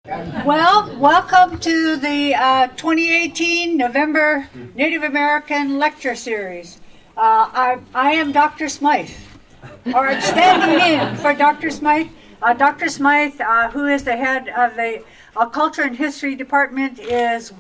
Well, welcome to the 2018 November Native American Lecture Series. I am Dr. Smythe, or I'm standing in for Dr. Smythe. Dr. Smythe, who is the head of the Culture and History Department, is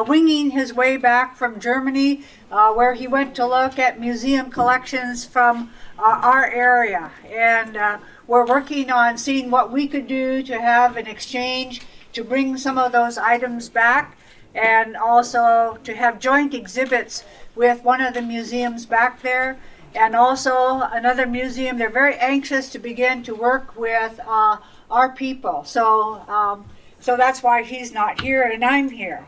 winging his way back from Germany, where he went to look at museum collections from our area. And we're working on seeing what we could do to have an exchange to bring some of those items back, and also to have joint exhibits with one of the museums back there, and also another museum. They're very anxious to begin to work with our people. So that's why he's not here and I'm here.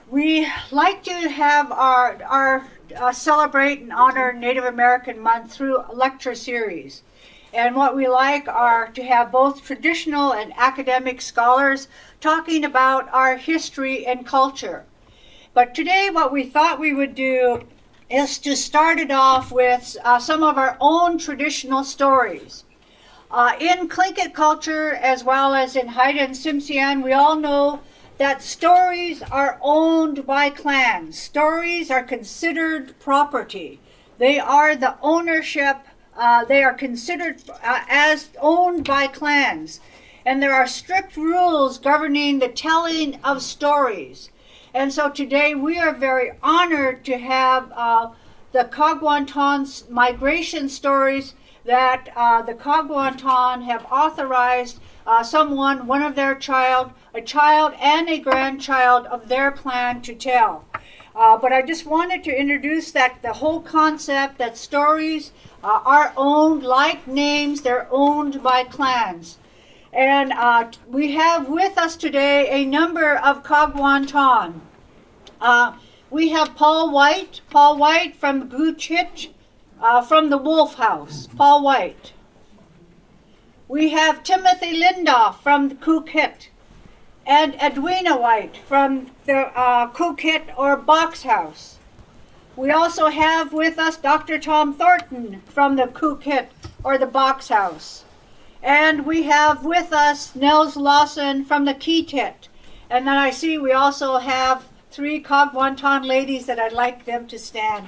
We like to have our celebrate and honor Native American Month through a lecture series. And what we like are to have both traditional and academic scholars talking about our history and culture. But today what we thought we would do is to start it off with some of our own traditional stories. In Tlingit culture, as well as in Haida and Tsimshian, we all know that stories are owned by clans. Stories are considered property. They are the ownership. They are considered as owned by clans. And there are strict rules governing the telling of stories. And so today we are very honored to have the Kaagwaantaan migration stories that the Kaagwaantaan have authorized one of their a child and a grandchild of their plan to tell. But I just wanted to introduce that the whole concept that stories are owned like names, they're owned by clans. And we have with us today a number of Kaagwaantaan. We have Paul White from Gooch from the Wolf House, Paul White. We have Timothy Lindoff from the Cookit, and Edwina White from the Cookit or Box House. We also have with us Dr. Tom Thornton from the Cookit or the Box House. And we have with us Nels Lawson from the Keetit. And then I see we also have 3 Kaagwaantaan ladies that I'd like them to stand.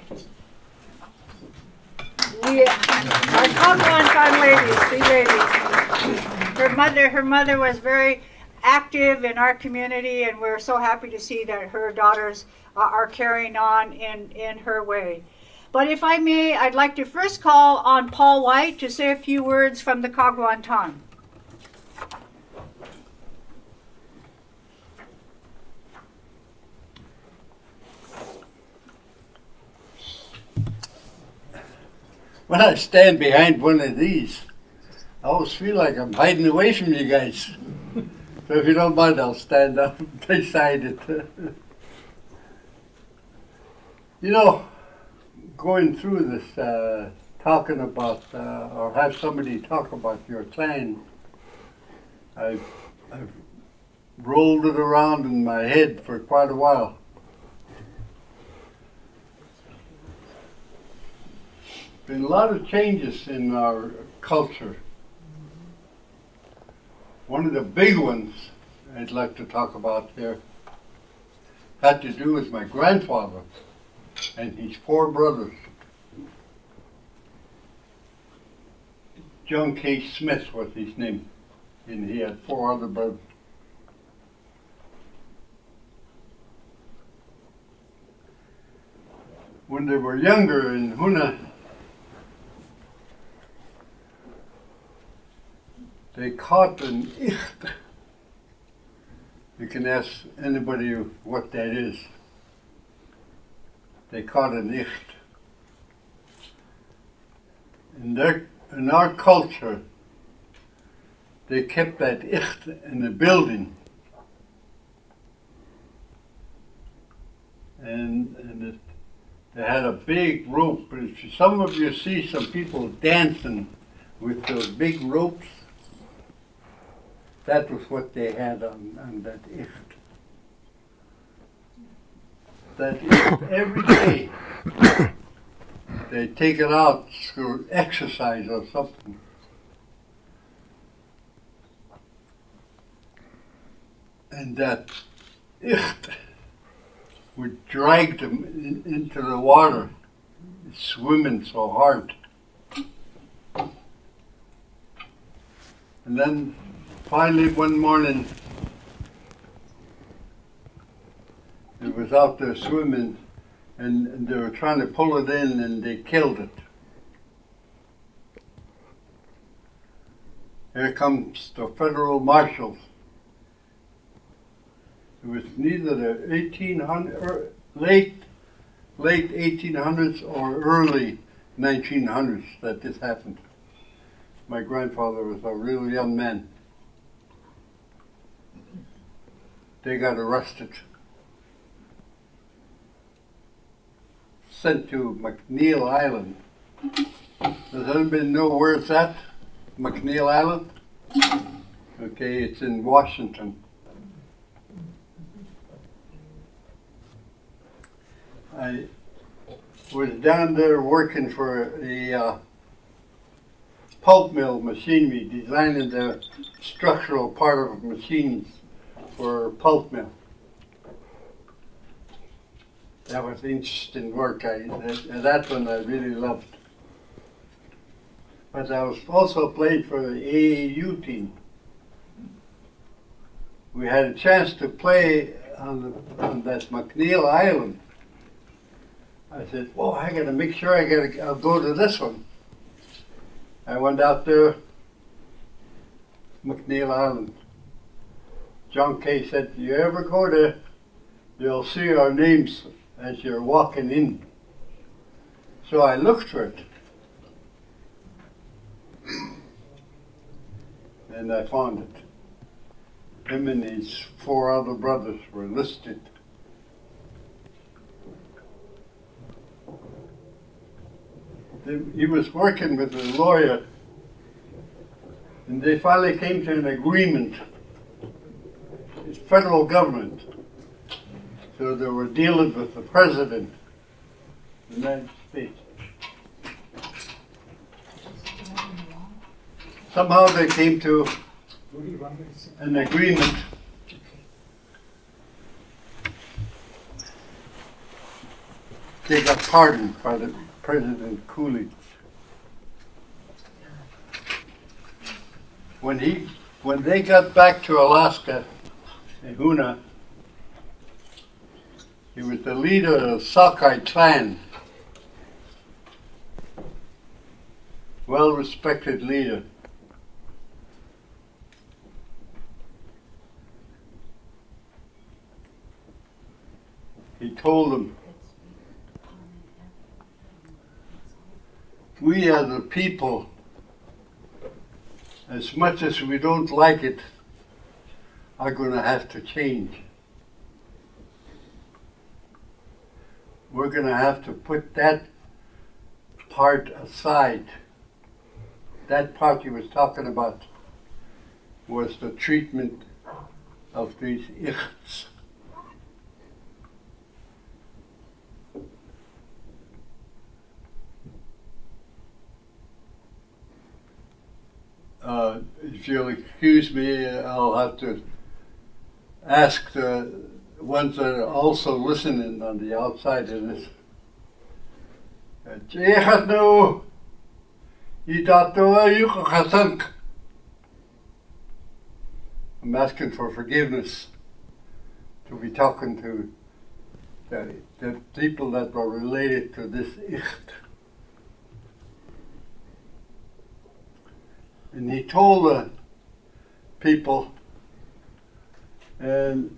Our Kaagwaantaan ladies, 3 ladies. Her mother was very active in our community, and we're so happy to see that her daughters are carrying on in her way. But if I may, I'd like to first call on Paul White to say a few words from the Kaagwaantaan. When I stand behind one of these, I always feel like I'm hiding away from you guys. So if you don't mind, I'll stand up beside it. You know, going through this, talking about, or have somebody talk about your clan, I've rolled it around in my head for quite a while. Been a lot of changes in our culture. One of the big ones I'd like to talk about here had to do with my grandfather and his 4 brothers. John K. Smith was his name, and he had 4 other brothers. When they were younger in Huna, they caught an icht. You can ask anybody what that is. They caught an icht. In our culture, they kept that icht in a building. And they had a big rope. Some of you see some people dancing with those big ropes. That was what they had on that icht. That icht, every day they take it out for exercise or something. And that icht would drag them into the water, swimming so hard. And then finally one morning, it was out there swimming, and they were trying to pull it in, and they killed it. Here comes the federal marshals. It was neither the 1800 late 1800s or early 1900s that this happened. My grandfather was a real young man. They got arrested, sent to McNeil Island. Does anybody know where it's at? McNeil Island? Okay, it's in Washington. I was down there working for a pulp mill machinery, designing the structural part of machines for pulp mill. That was interesting work. That one I really loved. But I was also played for the AAU team. We had a chance to play on that McNeil Island. I said, "Whoa! I got to make sure I'll go to this one." I went out there, McNeil Island. John Kay said, "You ever go there, you'll see our names as you're walking in." So I looked for it, and I found it. Him and his 4 other brothers were listed. He was working with a lawyer, and they finally came to an agreement. It's federal government, so they were dealing with the president of the United States. Somehow they came to an agreement. They got pardoned by the President Coolidge. When they got back to Alaska, Ehuna, he was the leader of the Sockeye clan. Well-respected leader. He told them, "We as a people, as much as we don't like it, are going to have to change. We're going to have to put that part aside." That part he was talking about was the treatment of these ichts. If you'll excuse me, I'll have to ask the ones that are also listening on the outside of this. I'm asking for forgiveness to be talking to the people that were related to this icht. And he told the people, and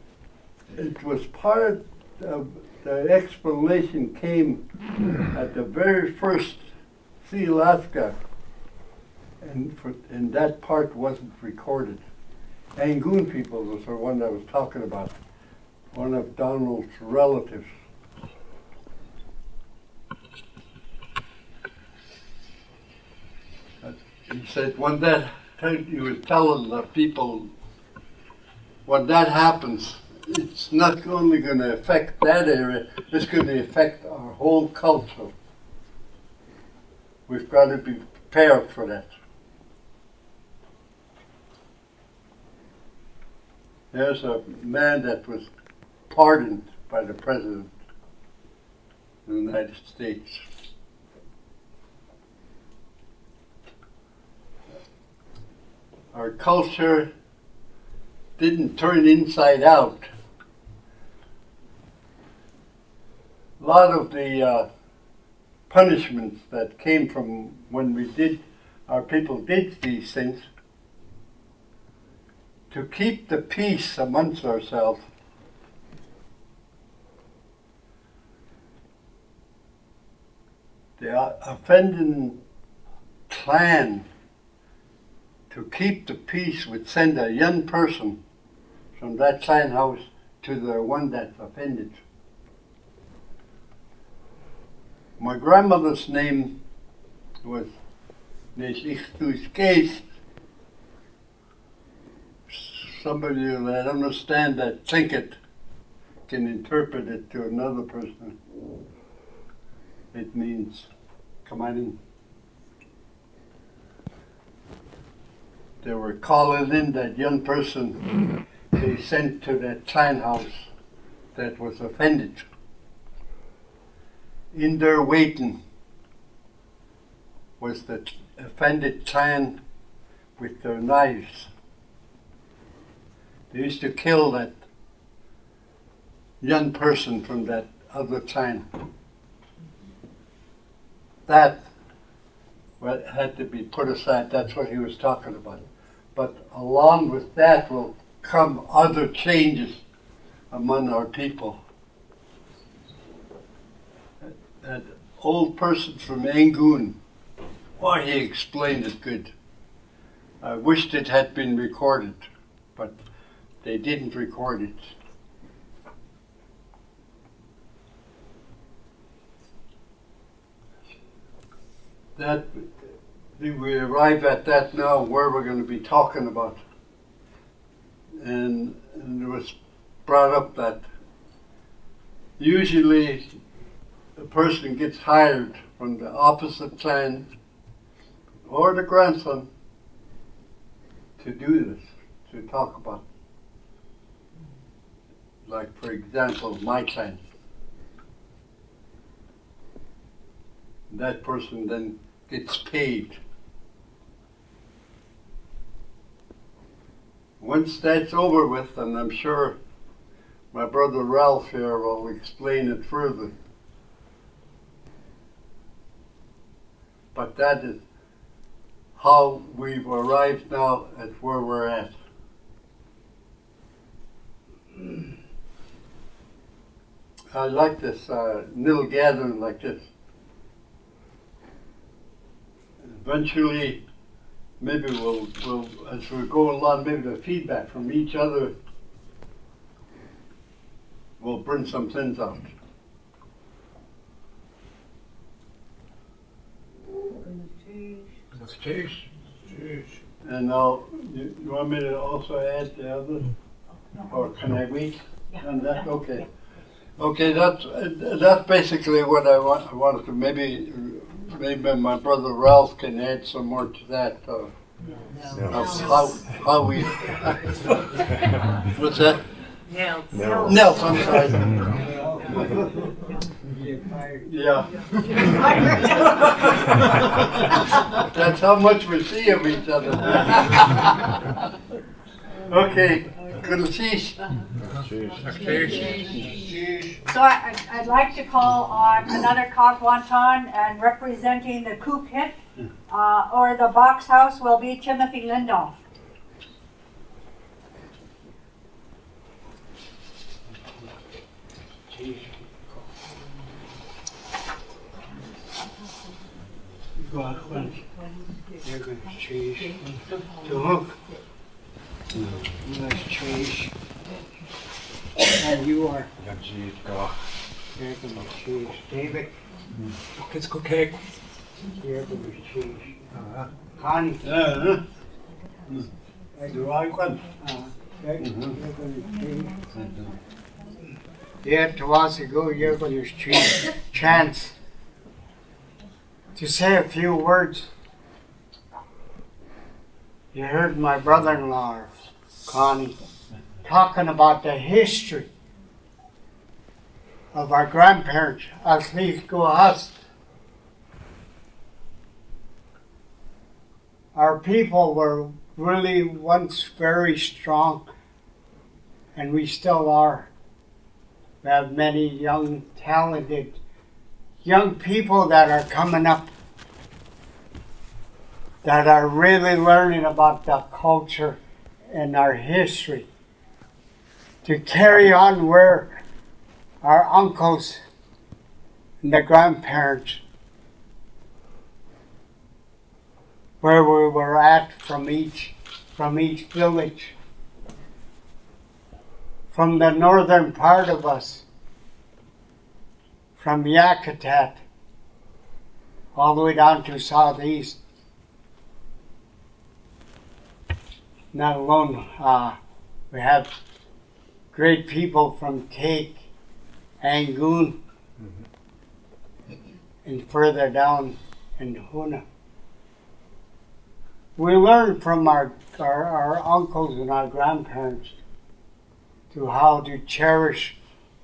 it was part of the explanation came at the very first Sealaska, and that part wasn't recorded. Angoon people was the one I was talking about, one of Donald's relatives. He said when that, he was telling the people, when that happens, it's not only going to affect that area, it's going to affect our whole culture. We've got to be prepared for that. There's a man that was pardoned by the President of the United States. Our culture didn't turn inside out. A lot of the punishments that came from when our people did these things, to keep the peace amongst ourselves, the offending clan, to keep the peace, would send a young person from that clan house to the one that's offended. My grandmother's name was Déisheetaan case. Somebody that understands that Tlingit can interpret it to another person. It means, come on in. They were calling in that young person they sent to that clan house that was offended. In there waiting was the offended clan with their knives. They used to kill that young person from that other clan. That had to be put aside. That's what he was talking about. But along with that will come other changes among our people. That old person from Angoon, why, he explained it good. I wished it had been recorded, but they didn't record it. That we arrive at that now, where we're going to be talking about. And it was brought up that usually a person gets hired from the opposite clan or the grandson to do this, to talk about. Like, for example, my clan. That person then gets paid. Once that's over with, and I'm sure my brother Ralph here will explain it further, but that is how we've arrived now at where we're at. I like this little gathering like this. Eventually, maybe we'll as we go along, maybe the feedback from each other will bring some things out. And now, you want me to also add the other? Or can I wait on that? Okay. Okay, that's basically what I wanted to. Maybe my brother Ralph can add some more to that. How we. What's that? Nels, I'm sorry. Yeah. That's how much we see of each other. Okay. Good cheese. So I'd like to call on another Kaagwaantaan, and representing the coop hit or the box house will be Timothy Lindoff. Cheese. And you are cheese. David. Let's go cake. Here was cheese. Honey. The right one. Here to once ago, you're going to choose chance to say a few words. You heard my brother-in-law, Connie, talking about the history of our grandparents, at least go us. Our people were really once very strong, and we still are. We have many young, talented, young people that are coming up that are really learning about the culture and our history to carry on where our uncles and the grandparents, where we were at from each village. From the northern part of us, from Yakutat, all the way down to southeast. Not alone, we have great people from Déix, Angoon, and further down in Huna. We learn from our uncles and our grandparents to how to cherish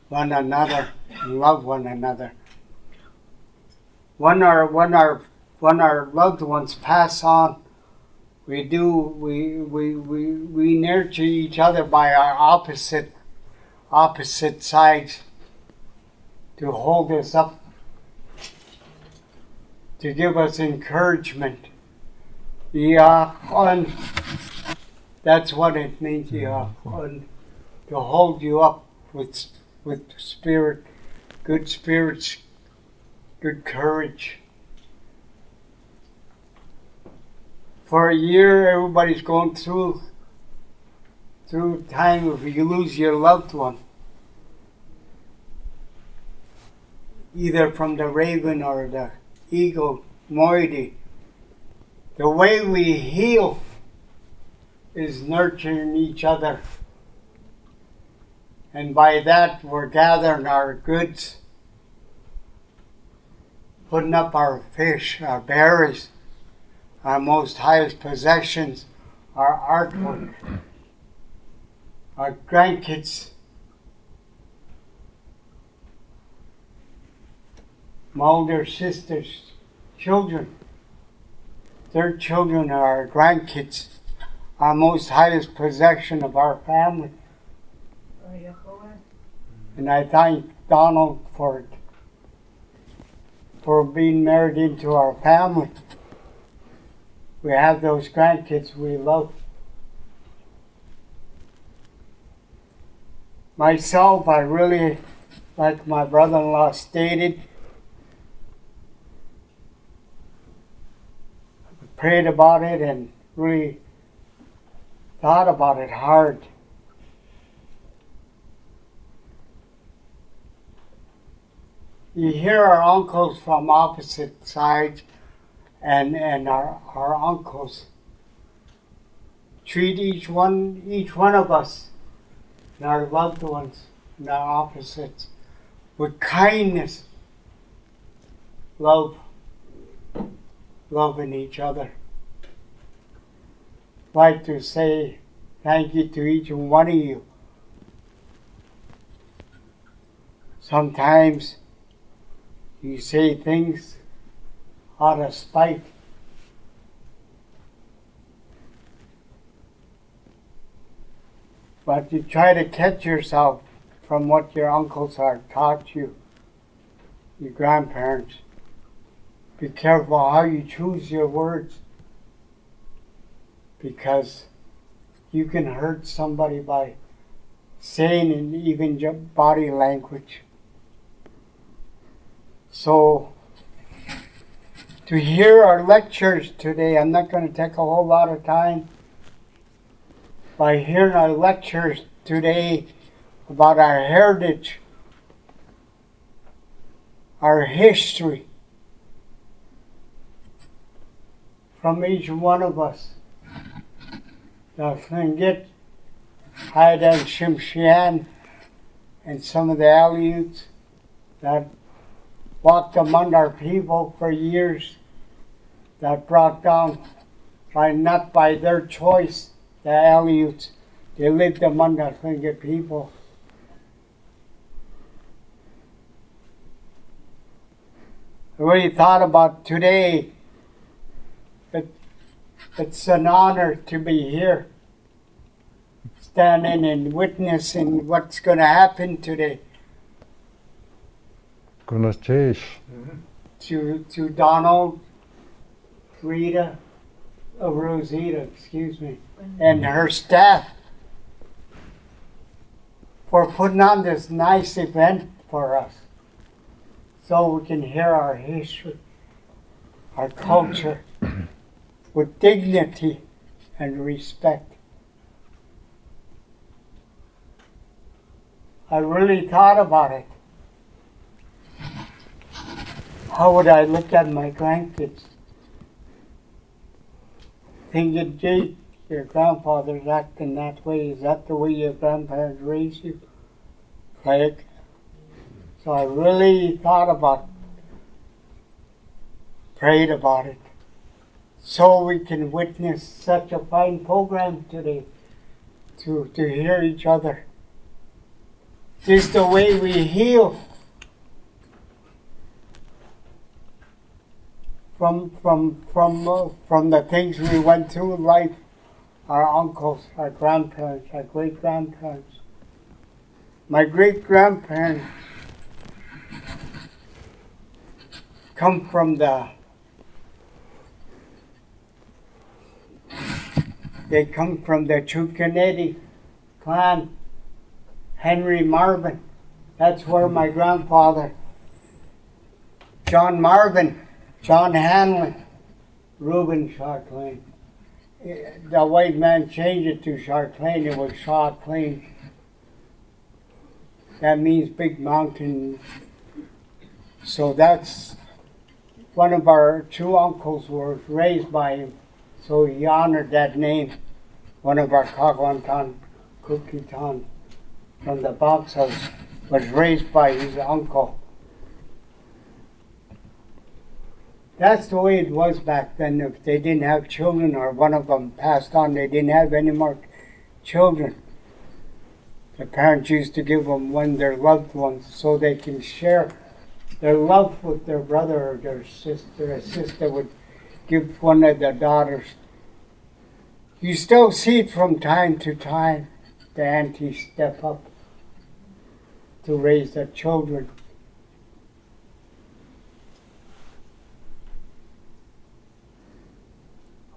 one another and love one another. When our loved ones pass on, we nurture each other by our opposite sides to hold us up, to give us encouragement. That's what it means, to hold you up with spirit, good spirits, good courage. For a year, everybody's going through time if you lose your loved one, either from the raven or the eagle, moiety. The way we heal is nurturing each other. And by that, we're gathering our goods, putting up our fish, our berries, our most highest possessions, our artwork, our grandkids, my older sister's children, their children are our grandkids, our most highest possession of our family. And I thank Donald for being married into our family. We have those grandkids we love. Myself, I really, like my brother-in-law stated, prayed about it and really thought about it hard. You hear our uncles from opposite sides and our uncles treat each one of us and our loved ones and our opposites with kindness, loving each other. I'd like to say thank you to each one of you. Sometimes you say things out of spite. But you try to catch yourself from what your uncles have taught you, your grandparents. Be careful how you choose your words, because you can hurt somebody by saying and even your body language. So, to hear our lectures today, I'm not going to take a whole lot of time. By hearing our lectures today about our heritage, our history, from each one of us, the Tlingit, Haida, Shimshian, and some of the Aleuts that walked among our people for years, that brought down, not by their choice, the Aleuts, They lived among the Tlingit people. I really thought about today. It's an honor to be here, standing and witnessing what's going to happen today to Donald, Rita, Rosita, and her staff for putting on this nice event for us so we can hear our history, our culture with dignity and respect. I really thought about it. How would I look at my grandkids? Thinking, gee, your grandfather's acting that way. Is that the way your grandparents raised you? Like, so I really thought about it, prayed about it, so we can witness such a fine program today, to hear each other. Just the way we heal from the things we went through in life, our uncles, our grandparents, our great-grandparents. My great-grandparents come from the Chukanetti clan, Henry Marvin. That's where my grandfather, John Marvin, John Hanlon, Reuben Chartlain. The white man changed it to Chartlain. It was Chartlain. That means big mountain. So that's one of our two uncles was raised by him. So he honored that name. One of our Kaagwaantaan, Kukitaan, from the box house, was raised by his uncle. That's the way it was back then. If they didn't have children or one of them passed on, they didn't have any more children. The parents used to give them one of their loved ones so they can share their love with their brother or their sister. A sister would give one of their daughters. You still see it from time to time. The aunties step up to raise their children.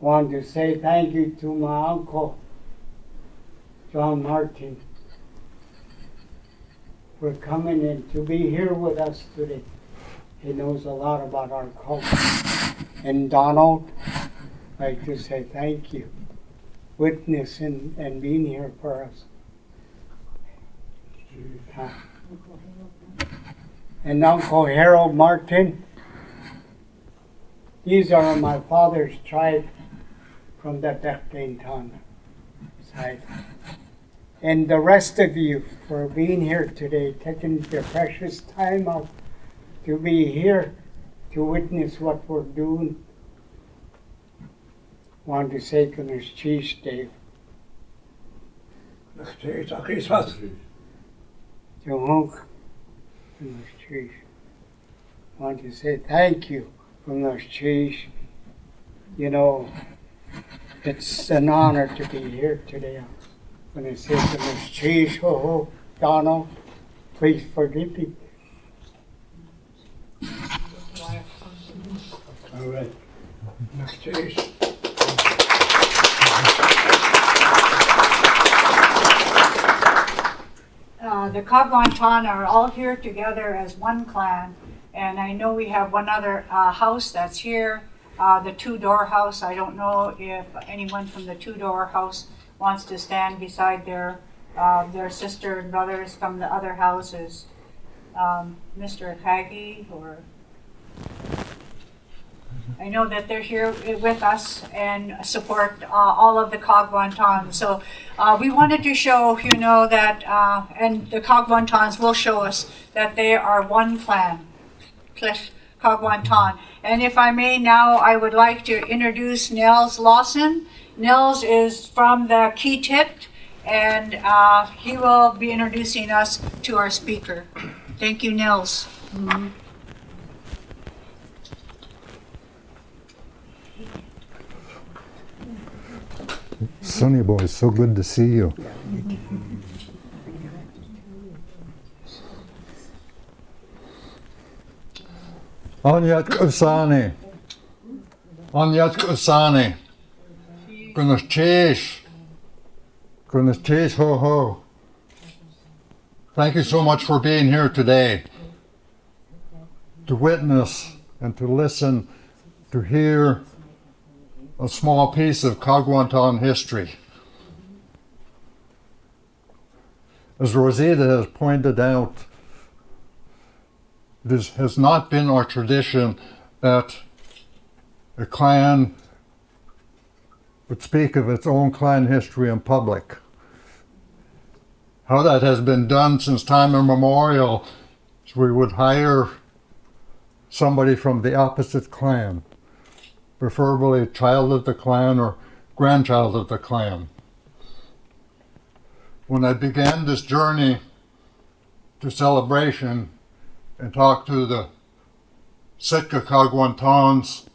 I want to say thank you to my uncle, John Martin, for coming in to be here with us today. He knows a lot about our culture. And Donald, I'd like to say thank you, witnessing and being here for us. And Uncle Harold Martin, these are my father's tribe from the Deisheetaan side. And the rest of you for being here today, taking your precious time out to be here to witness what we're doing. I want to say Kanosh Cheese, Dave. Johunk, Kanosh Cheese. I want to say thank you, Kanosh Cheese. You know, it's an honor to be here today. When I say Kanosh Cheese, ho, Donald, please forgive me. All right. Cheese. The Kaagwaantaan are all here together as one clan, and I know we have one other house that's here, the two-door house. I don't know if anyone from the two-door house wants to stand beside their sister and brothers from the other houses. Mr. Kagi, or I know that they're here with us and support all of the Kaagwaantaan. So we wanted to show, you know, that, and the Kaagwaantaans will show us that they are one clan, Kaagwaantaan. And if I may now, I would like to introduce Nels Lawson. Nels is from the Keetit, and he will be introducing us to our speaker. Thank you, Nils. Sonny boy, so good to see you. Anyat Kusani. Anyat Kusani. Gunas ho ho. Thank you so much for being here today to witness and to listen, to hear a small piece of Kaagwaantaan history. As Rosita has pointed out, it has not been our tradition that a clan would speak of its own clan history in public. How that has been done since time immemorial is we would hire somebody from the opposite clan, preferably a child of the clan or grandchild of the clan. When I began this journey to celebration and talked to the Sitka Kaagwaantaans,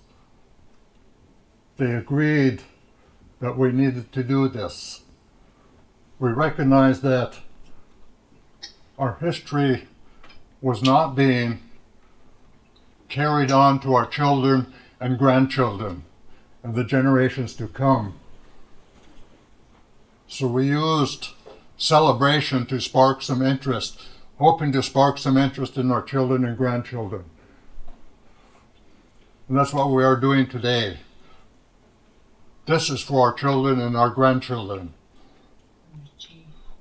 they agreed that we needed to do this. We recognized that our history was not being carried on to our children and grandchildren and the generations to come. So we used celebration to spark some interest, hoping to spark some interest in our children and grandchildren. And that's what we are doing today. This is for our children and our grandchildren.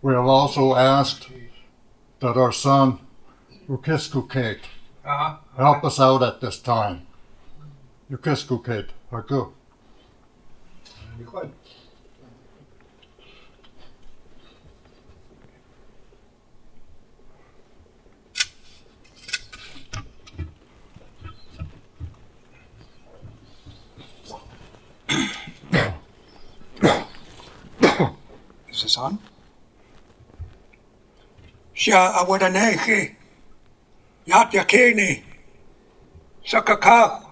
We have also asked that our son, Ukiskukate, help us out at this time. Ukiskukate, Haku. Is this on? Sha awadaneki, yat yakini, sakaka,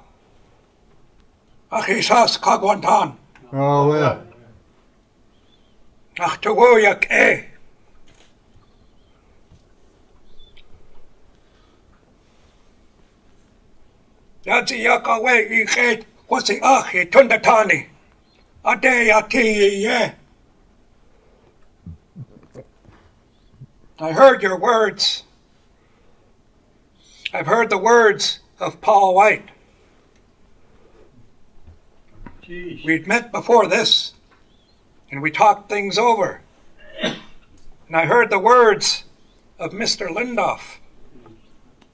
achisas Kaagwaantaan, Oh, yeah. achtawoyak e. Yatsi yakawe ikhet kwasi achi tundatani, ade yati ye. I heard your words. I've heard the words of Paul White. We'd met before this, and we talked things over. And I heard the words of Mr. Lindoff,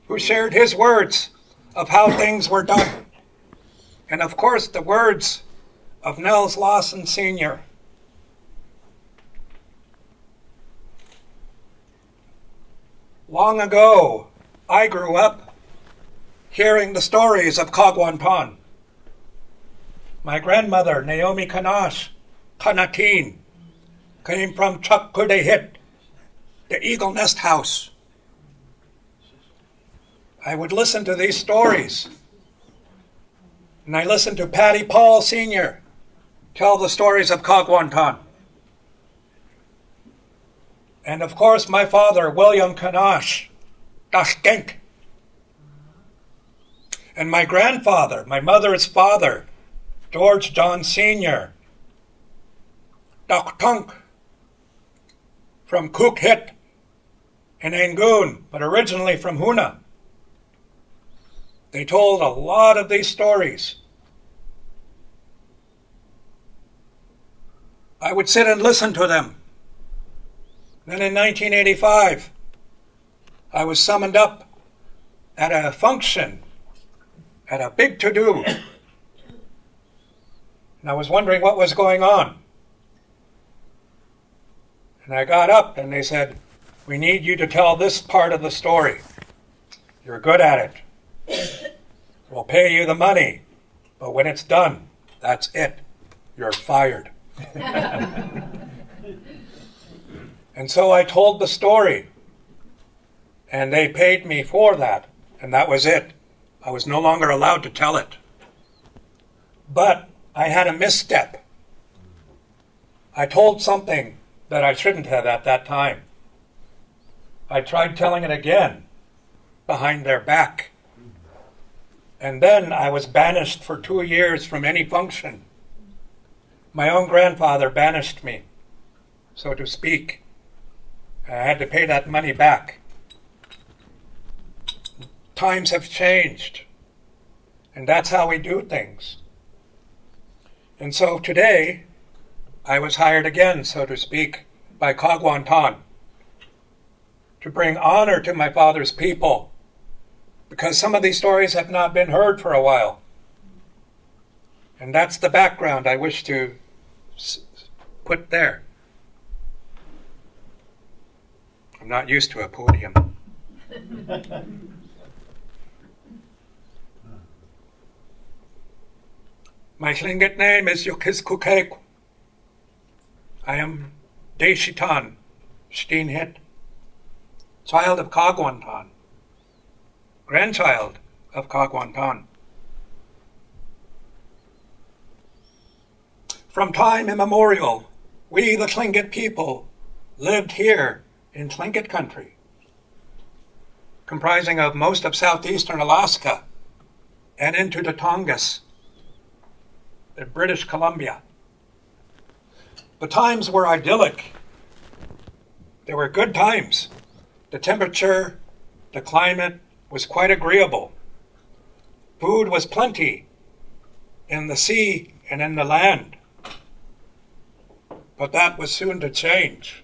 who shared his words of how things were done. And of course, the words of Nels Lawson Sr. Long ago, I grew up hearing the stories of Kaagwaantaan. My grandmother, Naomi Kanosh, Kanateen, came from Chukpudehit, the Eagle Nest House. I would listen to these stories, and I listened to Patty Paul Sr. tell the stories of Kaagwaantaan. And of course, my father, William Kanosh, Déix X. And my grandfather, my mother's father, George John Sr., Déix from Cook-Hit in Angoon, but originally from Hoona. They told a lot of these stories. I would sit and listen to them. Then in 1985, I was summoned up at a function, at a big to-do. And I was wondering what was going on. And I got up and they said, "We need you to tell this part of the story. You're good at it. We'll pay you the money, but when it's done, that's it. You're fired." And so I told the story, and they paid me for that, and that was it. I was no longer allowed to tell it. But I had a misstep. I told something that I shouldn't have at that time. I tried telling it again behind their back. And then I was banished for 2 years from any function. My own grandfather banished me, so to speak. I had to pay that money back. Times have changed, and that's how we do things. And so today, I was hired again, so to speak, by Kaagwaantaan to bring honor to my father's people, because some of these stories have not been heard for a while. And that's the background I wish to put there. I'm not used to a podium. My Tlingit name is Yukiskukeku. I am Deisheetaan, Steenhit, child of Kaagwaantaan, grandchild of Kaagwaantaan. From time immemorial, we, the Tlingit people, lived here in Tlingit country, comprising of most of southeastern Alaska and into the Tongass, in British Columbia. The times were idyllic. They were good times. The temperature, the climate was quite agreeable. Food was plenty in the sea and in the land. But that was soon to change.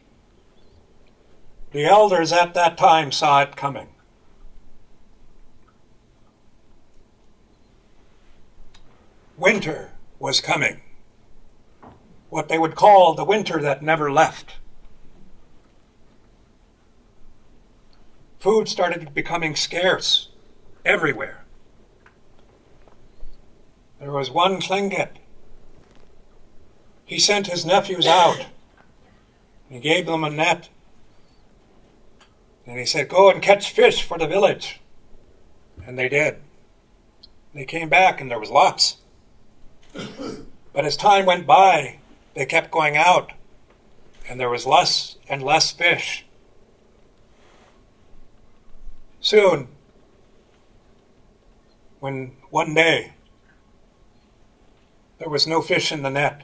The elders at that time saw it coming. Winter was coming. What they would call the winter that never left. Food started becoming scarce everywhere. There was one Tlingit. He sent his nephews out. He gave them a net. And he said, go and catch fish for the village. And they did. They came back and there was lots. But as time went by, they kept going out, and there was less and less fish. Soon, when one day there was no fish in the net,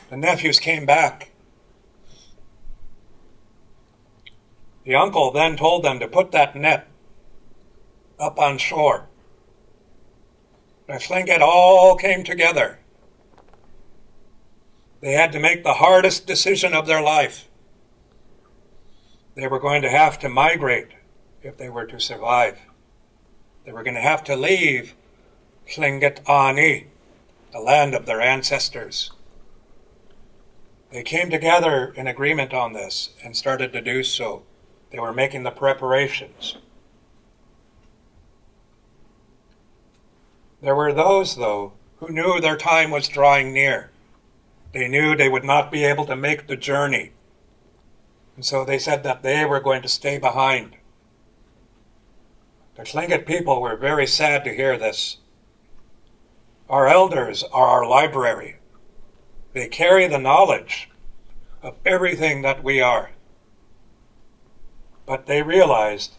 the nephews came back. The uncle then told them to put that net up on shore. The Tlingit all came together. They had to make the hardest decision of their life. They were going to have to migrate if they were to survive. They were going to have to leave Tlingit Ani, the land of their ancestors. They came together in agreement on this and started to do so. They were making the preparations. There were those, though, who knew their time was drawing near. They knew they would not be able to make the journey. And so they said that they were going to stay behind. The Tlingit people were very sad to hear this. Our elders are our library. They carry the knowledge of everything that we are. But they realized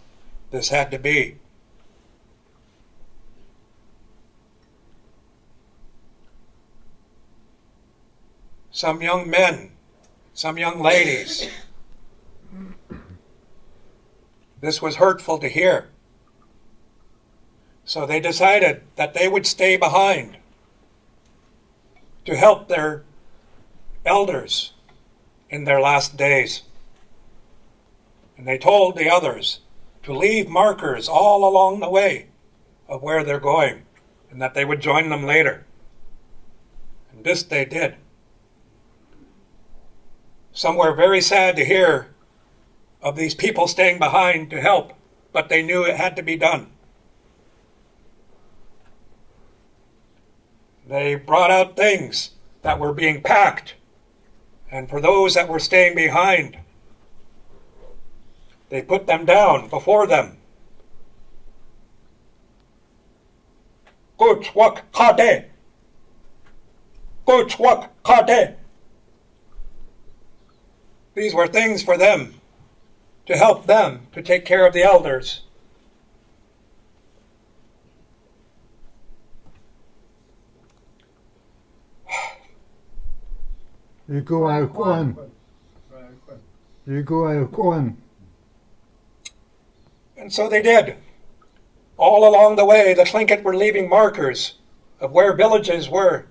this had to be. Some young men, some young ladies. This was hurtful to hear. So they decided that they would stay behind to help their elders in their last days. And they told the others to leave markers all along the way of where they're going, and that they would join them later. And this they did. Some were very sad to hear of these people staying behind to help, but they knew it had to be done. They brought out things that were being packed, and for those that were staying behind, they put them down before them. Ooch wak kade. Ooch wak kade. These were things for them, to help them to take care of the elders. Eagle Kaagwaantaan. Eagle Kaagwaantaan. And so they did. All along the way, the Tlingit were leaving markers of where villages were.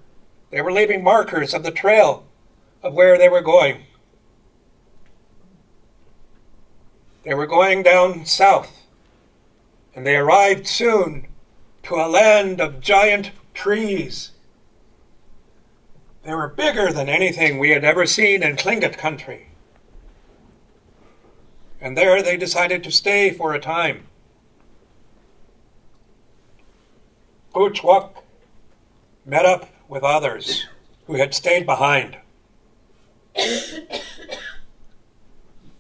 They were leaving markers of the trail of where they were going. They were going down south, and they arrived soon to a land of giant trees. They were bigger than anything we had ever seen in Tlingit country. And there they decided to stay for a time. Ooch met up with others who had stayed behind.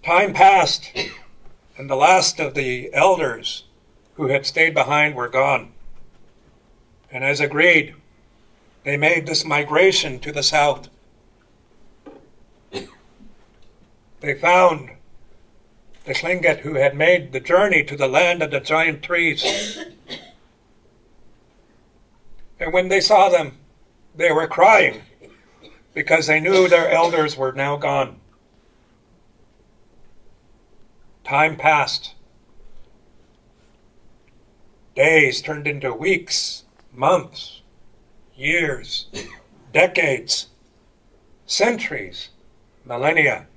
Time passed, and the last of the elders who had stayed behind were gone. And as agreed, they made this migration to the south. They found the Tlingit who had made the journey to the land of the giant trees. And when they saw them, they were crying because they knew their elders were now gone. Time passed. Days turned into weeks, months, years, decades, centuries, millennia.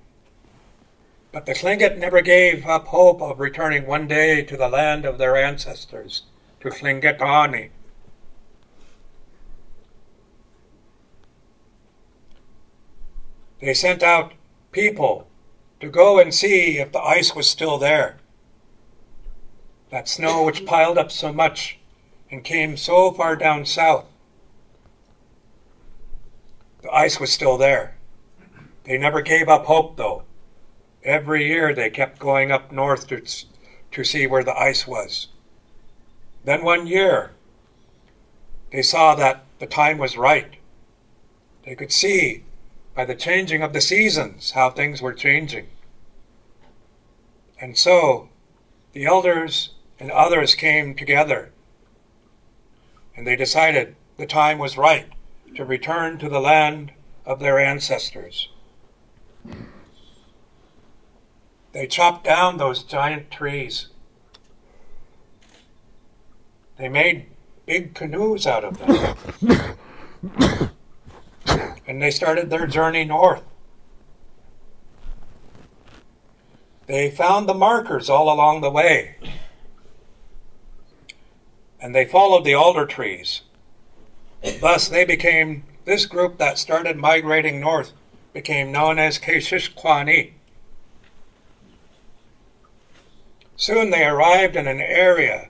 But the Tlingit never gave up hope of returning one day to the land of their ancestors, to Tlingit. They sent out people to go and see if the ice was still there. That snow which piled up so much and came so far down south. The ice was still there. They never gave up hope, though. Every year they kept going up north to see where the ice was. Then one year, they saw that the time was right. They could see by the changing of the seasons how things were changing. And so the elders and others came together, and they decided the time was right to return to the land of their ancestors. They chopped down those giant trees. They made big canoes out of them. And they started their journey north. They found the markers all along the way. And they followed the alder trees. Thus they became, this group that started migrating north became known as Deisheetaan. Soon they arrived in an area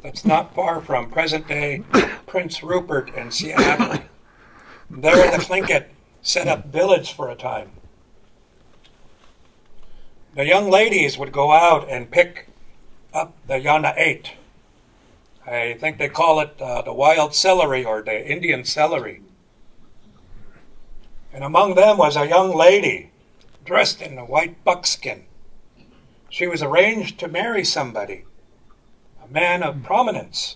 that's not far from present-day Prince Rupert and Seattle. There the Tlingit set up village for a time. The young ladies would go out and pick up the Déisheetaan. I think they call it the wild celery or the Indian celery. And among them was a young lady dressed in a white buckskin. She was arranged to marry somebody, a man of prominence.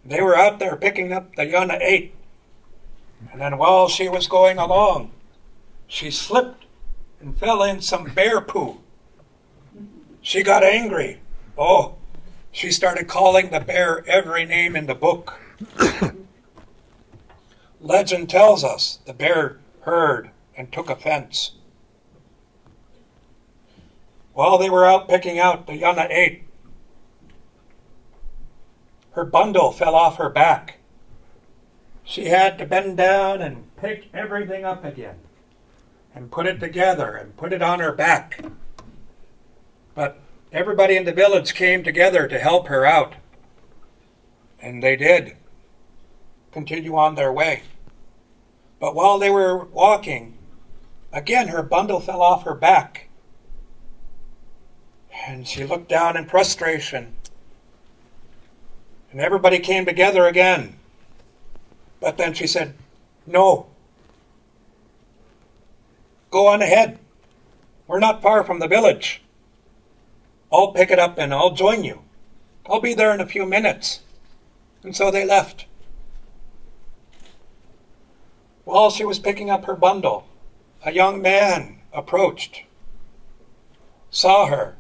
They were out there picking up the Déisheetaan. And then while she was going along, she slipped and fell in some bear poo. She got angry. Oh, she started calling the bear every name in the book. Legend tells us the bear heard and took offense. While they were out picking out the Déisheetaan, her bundle fell off her back. She had to bend down and pick everything up again and put it together and put it on her back. But everybody in the village came together to help her out. And they did continue on their way. But while they were walking, again her bundle fell off her back. And she looked down in frustration. And everybody came together again. But then she said, "No. Go on ahead. We're not far from the village. I'll pick it up and I'll join you. I'll be there in a few minutes." And so they left. While she was picking up her bundle, a young man approached, saw her,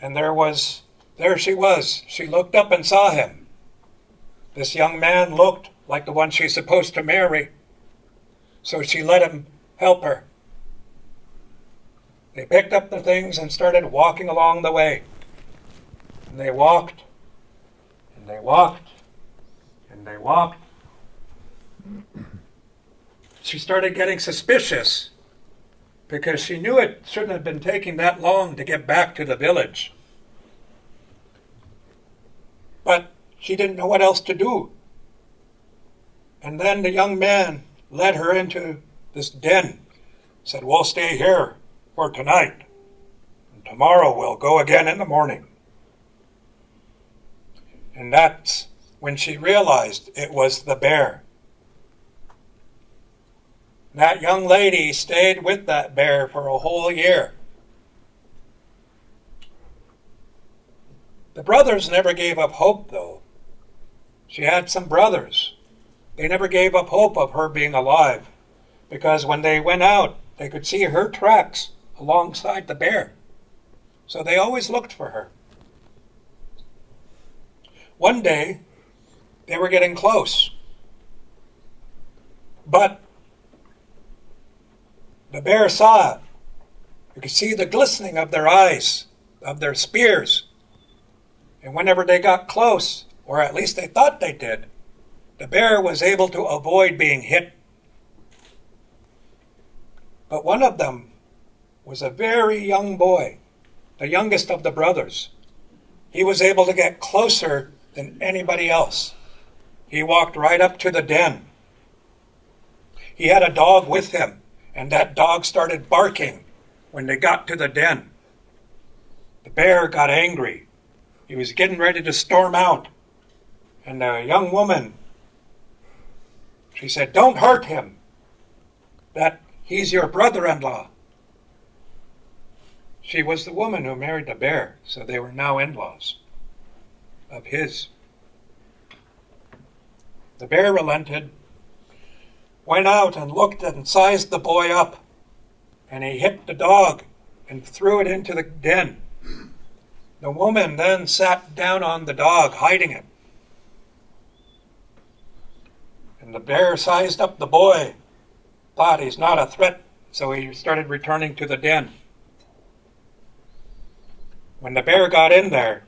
and there she was. She looked up and saw him. This young man looked like the one she's supposed to marry, so she let him help her. They picked up the things and started walking along the way. And they walked, and they walked, and they walked. She started getting suspicious because she knew it shouldn't have been taking that long to get back to the village. But she didn't know what else to do. And then the young man led her into this den, said, "We'll stay here for tonight, and tomorrow we'll go again in the morning." And that's when she realized it was the bear. That young lady stayed with that bear for a whole year. The brothers never gave up hope, though. She had some brothers. They never gave up hope of her being alive, because when they went out, they could see her tracks alongside the bear. So they always looked for her. One day, they were getting close. But the bear saw it. You could see the glistening of their eyes, of their spears. And whenever they got close, or at least they thought they did, the bear was able to avoid being hit. But one of them was a very young boy, the youngest of the brothers. He was able to get closer than anybody else. He walked right up to the den. He had a dog with him, and that dog started barking when they got to the den. The bear got angry. He was getting ready to storm out. And the young woman, she said, "Don't hurt him. That he's your brother-in-law." She was the woman who married the bear, so they were now in-laws of his. The bear relented, went out and looked and sized the boy up, and he hit the dog and threw it into the den. The woman then sat down on the dog, hiding it. And the bear sized up the boy, thought he's not a threat, so he started returning to the den. When the bear got in there,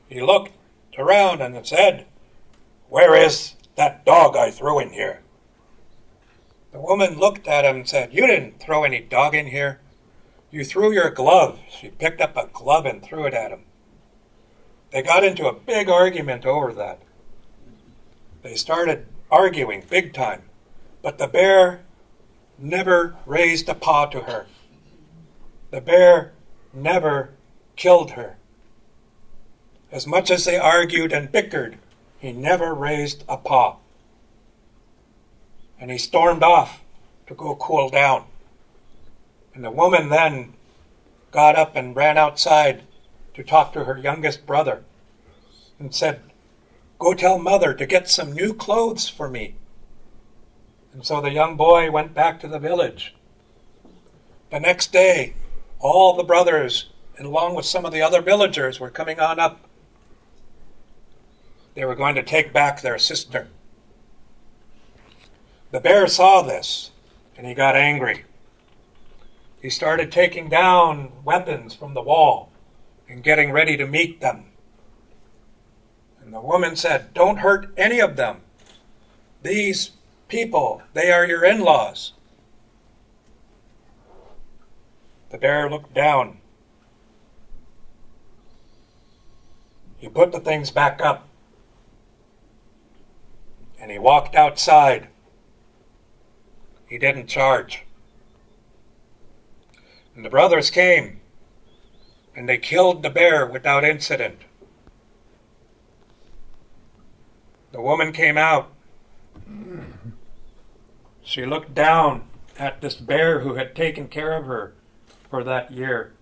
he looked around and said, "Where is that dog I threw in here?" The woman looked at him and said, "You didn't throw any dog in here. You threw your glove." She picked up a glove and threw it at him. They got into a big argument over that. They started arguing big time, but the bear never raised a paw to her. The bear never killed her. As much as they argued and bickered, he never raised a paw. And he stormed off to go cool down. And the woman then got up and ran outside to talk to her youngest brother and said, "Go tell Mother to get some new clothes for me." And so the young boy went back to the village. The next day, all the brothers, and along with some of the other villagers, were coming on up. They were going to take back their sister. The bear saw this, and he got angry. He started taking down weapons from the wall and getting ready to meet them. And the woman said, "Don't hurt any of them. These people, they are your in-laws." The bear looked down. He put the things back up, and he walked outside. He didn't charge. And the brothers came and they killed the bear without incident. The woman came out. She looked down at this bear who had taken care of her for that year.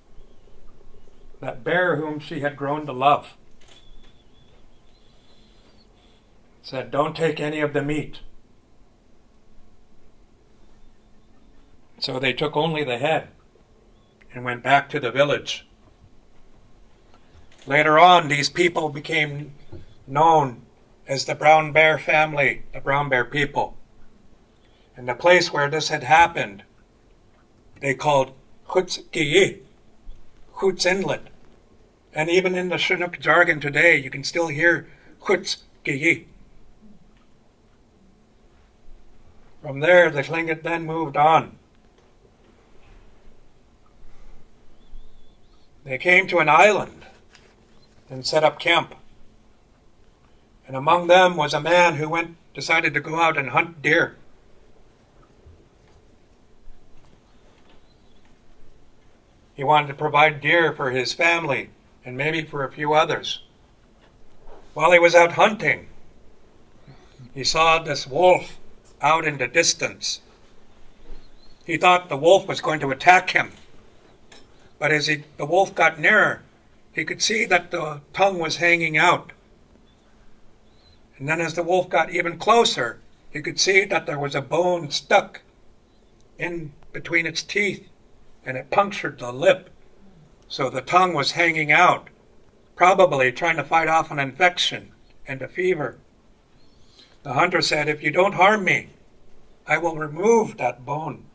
That bear whom she had grown to love. Said, "Don't take any of the meat." So they took only the head and went back to the village. Later on, these people became known as the Brown Bear family, the Brown Bear people. And the place where this had happened, they called Hoots Inlet. And even in the Chinook jargon today, you can still hear Hoots. From there, the Tlingit then moved on. They came to an island and set up camp. And among them was a man who decided to go out and hunt deer. He wanted to provide deer for his family and maybe for a few others. While he was out hunting, he saw this wolf out in the distance. He thought the wolf was going to attack him. But as the wolf got nearer, he could see that the tongue was hanging out. And then as the wolf got even closer, he could see that there was a bone stuck in between its teeth, and it punctured the lip. So the tongue was hanging out, probably trying to fight off an infection and a fever. The hunter said, "If you don't harm me, I will remove that bone."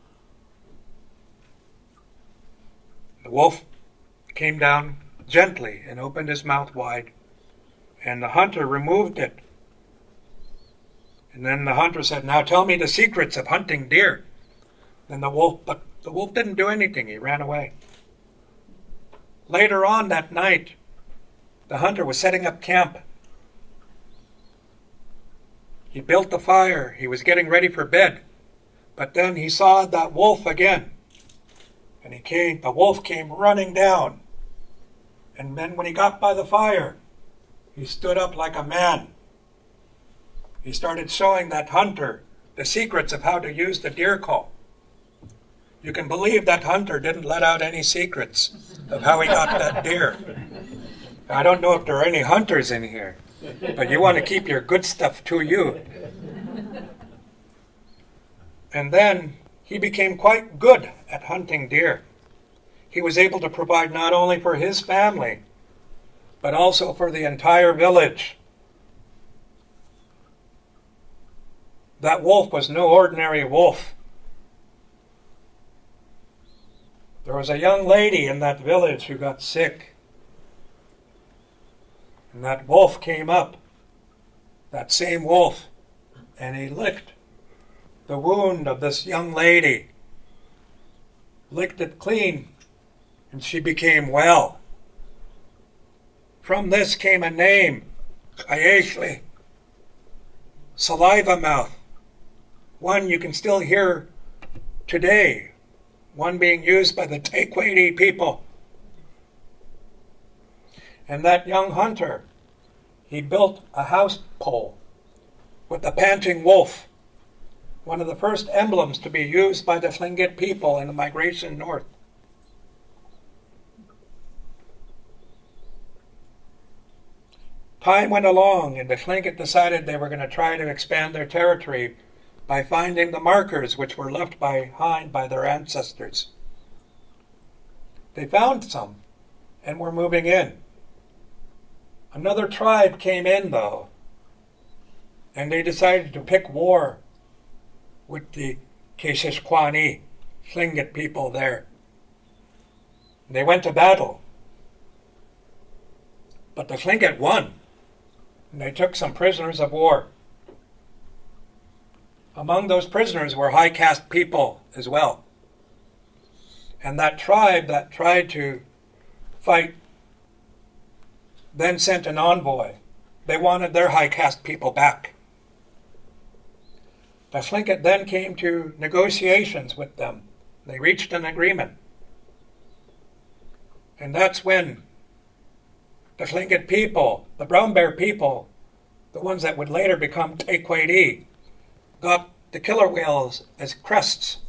The wolf came down gently and opened his mouth wide, and the hunter removed it. And then the hunter said, "Now tell me the secrets of hunting deer." But the wolf didn't do anything. He ran away. Later on that night, the hunter was setting up camp. He built the fire. He was getting ready for bed. But then he saw that wolf again. And the wolf came running down. And then when he got by the fire, he stood up like a man. He started showing that hunter the secrets of how to use the deer call. You can believe that hunter didn't let out any secrets of how he got that deer. I don't know if there are any hunters in here, but you want to keep your good stuff to you. And then he became quite good at hunting deer. He was able to provide not only for his family, but also for the entire village. That wolf was no ordinary wolf. There was a young lady in that village who got sick. And that wolf came up, that same wolf, and he licked the wound of this young lady, licked it clean, and she became well. From this came a name, Ayeshli, saliva mouth, one you can still hear today, one being used by the Déisheetaan people. And that young hunter, he built a house pole with the panting wolf, one of the first emblems to be used by the Tlingit people in the migration north. Time went along, and the Tlingit decided they were going to try to expand their territory by finding the markers which were left behind by their ancestors. They found some and were moving in. Another tribe came in, though, and they decided to pick war with the Keshishkwani, Tlingit people there. And they went to battle. But the Tlingit won, and they took some prisoners of war. Among those prisoners were high caste people as well. And that tribe that tried to fight then sent an envoy. They wanted their high caste people back. The Tlingit then came to negotiations with them. They reached an agreement. And that's when the Tlingit people, the brown bear people, the ones that would later become Déisheetaan, got the killer whales as crests.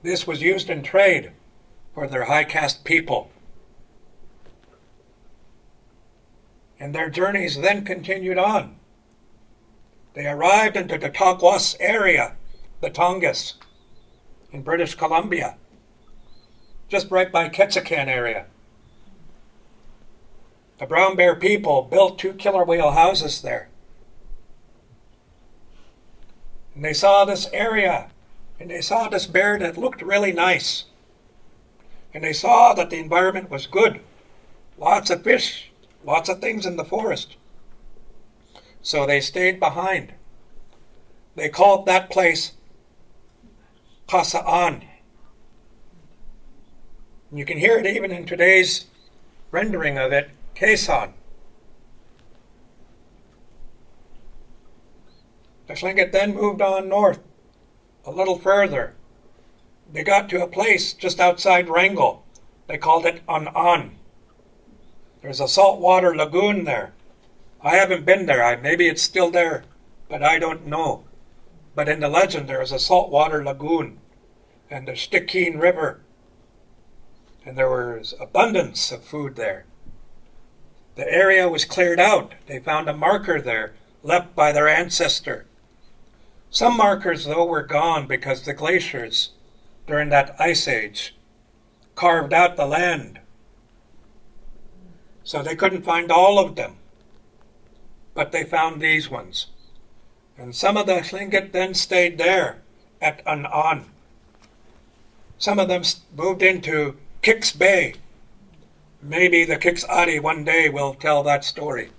This was used in trade for their high caste people. And their journeys then continued on. They arrived into the Kaagwaantaan area, the Tongass, in British Columbia, just right by Ketchikan area. The brown bear people built 2 killer whale houses there. And they saw this area, and they saw this bear that looked really nice. And they saw that the environment was good. Lots of fish, lots of things in the forest. So they stayed behind. They called that place Kaagwaantaan. And you can hear it even in today's rendering of it, Kaagwaantaan. The Tlingit then moved on north, a little further. They got to a place just outside Wrangell. They called it An. There's a saltwater lagoon there. I haven't been there. Maybe it's still there, but I don't know. But in the legend, there is a saltwater lagoon and the Stikine River. And there was abundance of food there. The area was cleared out. They found a marker there left by their ancestor. Some markers, though, were gone because the glaciers during that ice age carved out the land. So they couldn't find all of them. But they found these ones. And some of the Tlingit then stayed there at An. Some of them moved into Kix Bay. Maybe the Kiksadi one day will tell that story.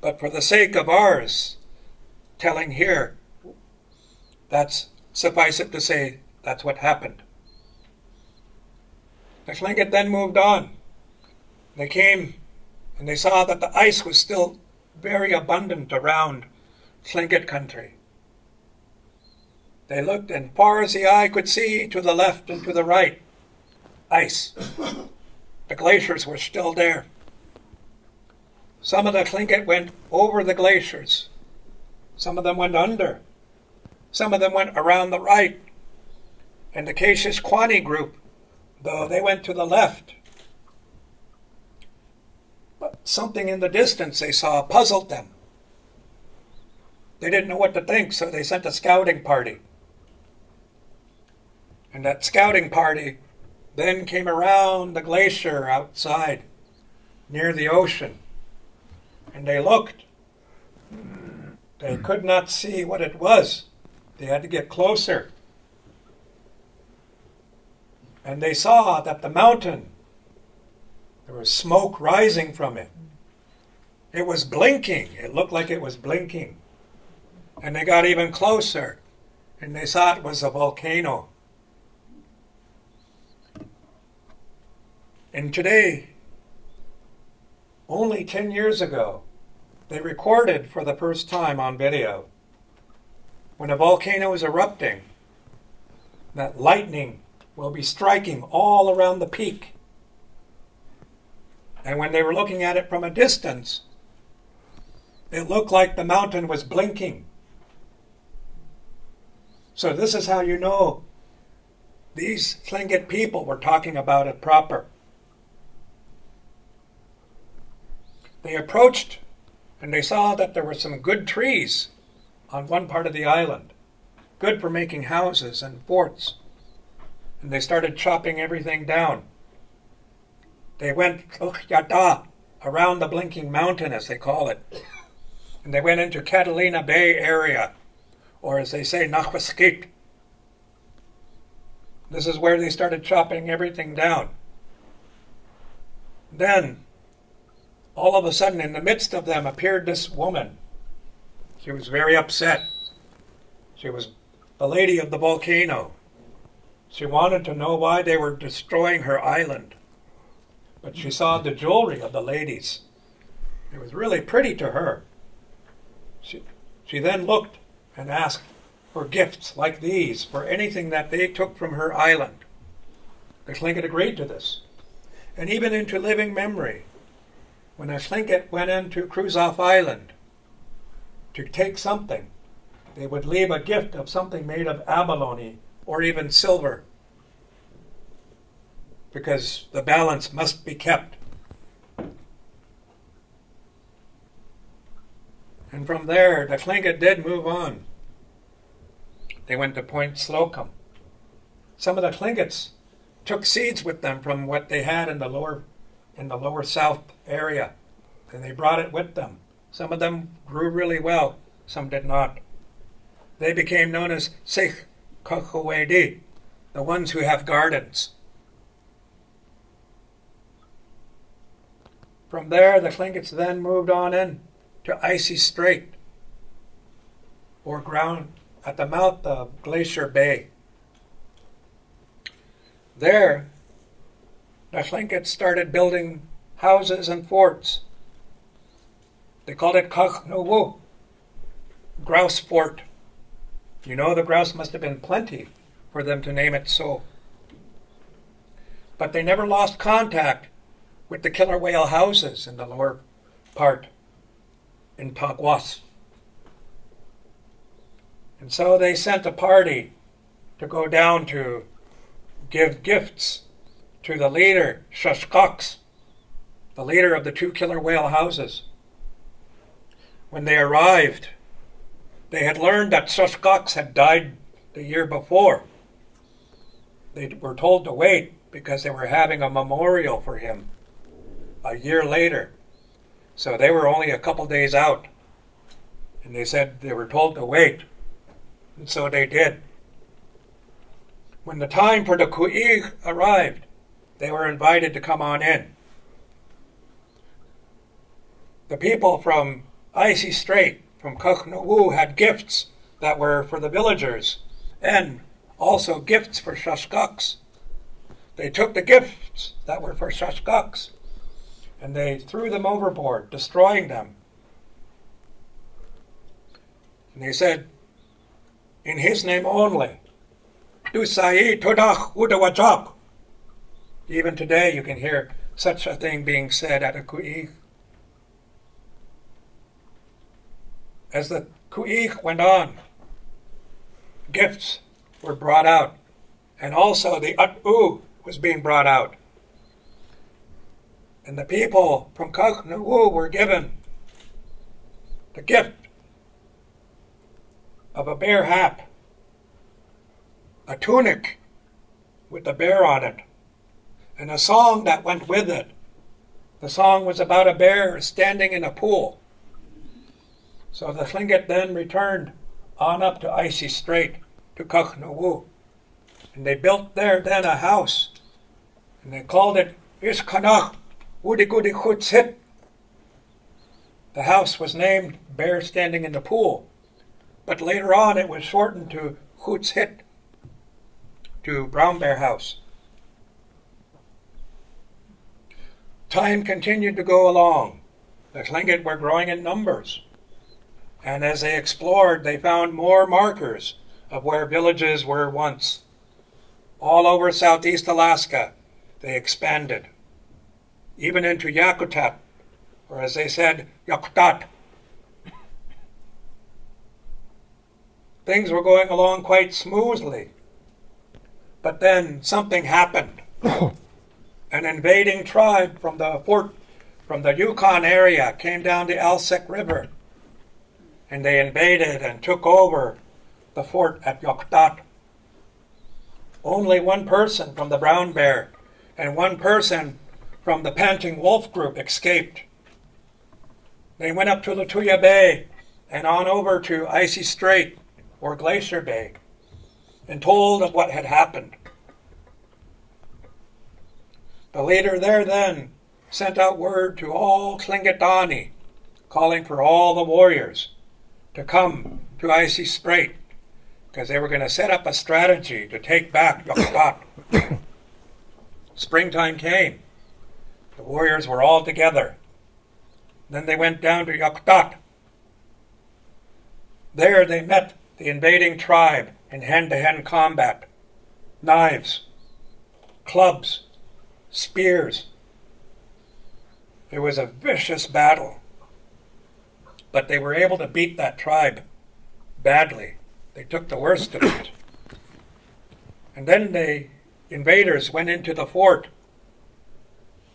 But for the sake of ours telling here, that's suffice it to say, that's what happened. The Tlingit then moved on. They came and they saw that the ice was still very abundant around Tlingit country. They looked, and far as the eye could see, to the left and to the right, ice. The glaciers were still there. Some of the Tlingit went over the glaciers. Some of them went under. Some of them went around the right. And the Kaagwaantaan group, though, they went to the left. But something in the distance they saw puzzled them. They didn't know what to think, so they sent a scouting party. And that scouting party then came around the glacier outside, near the ocean. And they looked. They could not see what it was. They had to get closer. And they saw that the mountain, there was smoke rising from it. It was blinking. It looked like it was blinking. And they got even closer, and they saw it was a volcano. And today, only 10 years ago, they recorded for the first time on video when a volcano is erupting, that lightning will be striking all around the peak. And when they were looking at it from a distance, it looked like the mountain was blinking. So this is how you know these Tlingit people were talking about it proper. They approached and they saw that there were some good trees on one part of the island, good for making houses and forts. And they started chopping everything down. They went around the blinking mountain, as they call it. And they went into Catalina Bay area, or as they say, Nahuasquit. This is where they started chopping everything down. Then, all of a sudden, in the midst of them appeared this woman. She was very upset. She was the lady of the volcano. She wanted to know why they were destroying her island. But she saw the jewelry of the ladies. It was really pretty to her. She then looked and asked for gifts like these, for anything that they took from her island. The Tlingit agreed to this. And even into living memory, when a Tlingit went into Cruzoff Island to take something, they would leave a gift of something made of abalone or even silver, because the balance must be kept. And from there, the Tlingit did move on. They went to Point Slocum. Some of the Tlingits took seeds with them from what they had in the lower south area, and they brought it with them. Some of them grew really well, some did not. They became known as Déix X, the ones who have gardens. From there, the Tlingits then moved on in to Icy Strait, or ground at the mouth of Glacier Bay. There, the Tlingits started building houses and forts. They called it Kaguantaan, Grouse Fort. You know, the grouse must have been plenty for them to name it so. But they never lost contact with the killer whale houses in the lower part in Taguas. And so they sent a party to go down to give gifts to the leader, Deisheetaan, the leader of the two killer whale houses. When they arrived, they had learned that Deisheetaan had died the year before. They were told to wait because they were having a memorial for him a year later. So they were only a couple days out. And they said they were told to wait. And so they did. When the time for the ku'ig arrived, they were invited to come on in. The people from Icy Strait, from Kaguantaan, had gifts that were for the villagers, and also gifts for Deisheetaan. They took the gifts that were for Deisheetaan, and they threw them overboard, destroying them. And they said, in his name only, Dusai Todach Udawajab. Even today you can hear such a thing being said at a ku'ig. As the ku'ig went on, gifts were brought out, and also the at'u was being brought out. And the people from Kaguantaan were given the gift of a bear hat, a tunic with a bear on it, and a song that went with it. The song was about a bear standing in a pool. So the Tlingit then returned on up to Icy Strait, to Kaguantaan, and they built there then a house, and they called it Ishkanach Wudigudi Chutsit. The house was named Bear Standing in the Pool, but later on it was shortened to Chutsit, to Brown Bear House. Time continued to go along. The Tlingit were growing in numbers, and as they explored, they found more markers of where villages were once. All over southeast Alaska, they expanded, even into Yakutat, or as they said, Yakutat. Things were going along quite smoothly, but then something happened. An invading tribe from the Yukon area came down the Alsek River, and they invaded and took over the fort at Yakutat. Only one person from the Brown Bear and one person from the Panting Wolf group escaped. They went up to Lituya Bay and on over to Icy Strait or Glacier Bay and told of what had happened. The leader there then sent out word to all Tlingitani, calling for all the warriors to come to Icy Strait, because they were going to set up a strategy to take back Yakutat. Springtime came. The warriors were all together. Then they went down to Yakutat. There they met the invading tribe in hand-to-hand combat. Knives. clubs, spears. It was a vicious battle, but they were able to beat that tribe badly. They took the worst of it. And then the invaders went into the fort.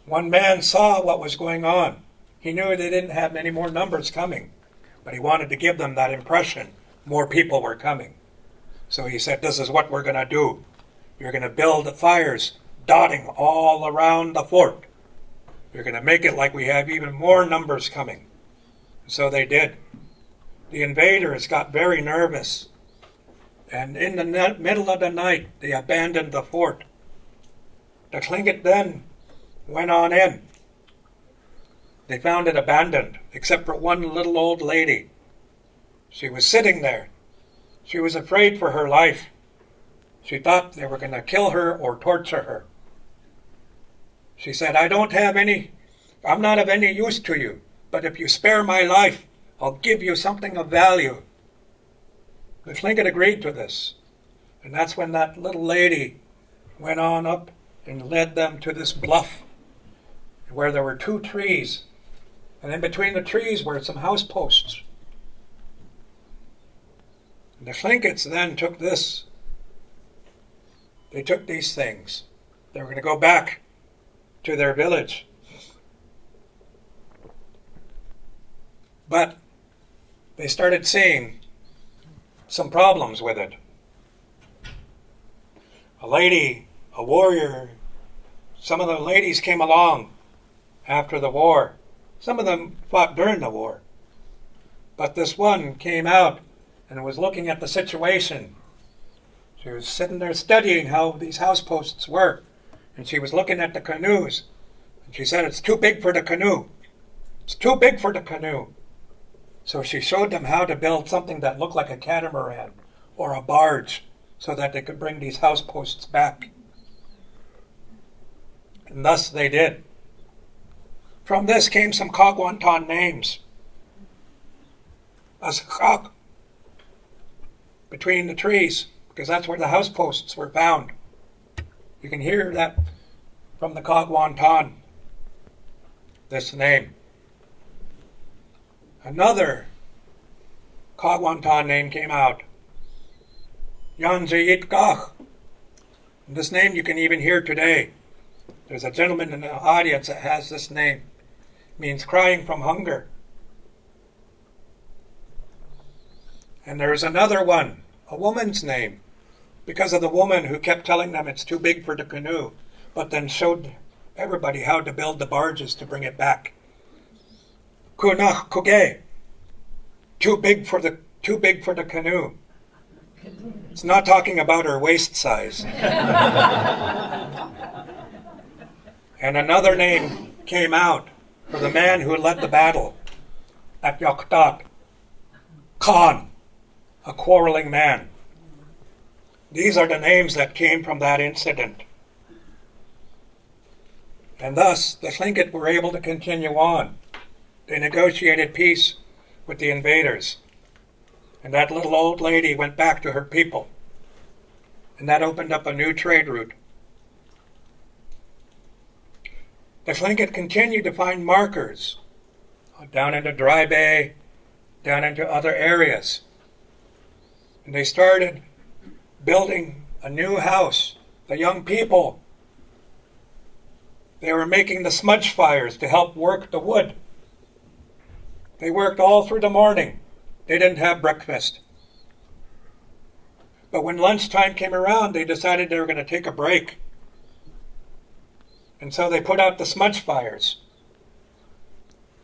One man saw what was going on. He knew they didn't have many more numbers coming, but he wanted to give them that impression more people were coming. So he said, this is what we're going to do. You're going to build the fires dotting all around the fort. You're going to make it like we have even more numbers coming. So they did. The invaders got very nervous, and in the middle of the night, they abandoned the fort. The Tlingit then went on in. They found it abandoned, except for one little old lady. She was sitting there. She was afraid for her life. She thought they were going to kill her or torture her. She said, I'm not of any use to you, but if you spare my life, I'll give you something of value. The Tlingit agreed to this. And that's when that little lady went on up and led them to this bluff where there were 2 trees. And in between the trees were some house posts. And the Tlingits then took this. They took these things. They were going to go back to their village. But they started seeing some problems with it. A warrior, some of the ladies came along after the war. Some of them fought during the war. But this one came out and was looking at the situation. She was sitting there studying how these house posts were. And she was looking at the canoes. And she said, it's too big for the canoe. It's too big for the canoe. So she showed them how to build something that looked like a catamaran or a barge so that they could bring these house posts back. And thus they did. From this came some Kaagwaantaan names. As Kaag, between the trees, because that's where the house posts were found. You can hear that from the Kaagwaantaan, this name. Another Kaagwaantaan name came out, Tlingit Kaagwaantaan. This name you can even hear today. There's a gentleman in the audience that has this name. It means crying from hunger. And there's another one, a woman's name, because of the woman who kept telling them it's too big for the canoe, but then showed everybody how to build the barges to bring it back. Kunach Kuge, too big for the canoe. It's not talking about her waist size. And another name came out for the man who led the battle at Yoktat, Khan, a quarreling man. These are the names that came from that incident. And thus, the Tlingit were able to continue on. They negotiated peace with the invaders. And that little old lady went back to her people. And that opened up a new trade route. The Tlingit continued to find markers down into Dry Bay, down into other areas. And they started building a new house. The young people, they were making the smudge fires to help work the wood. They worked all through the morning. They didn't have breakfast. But when lunchtime came around, they decided they were going to take a break. And so they put out the smudge fires,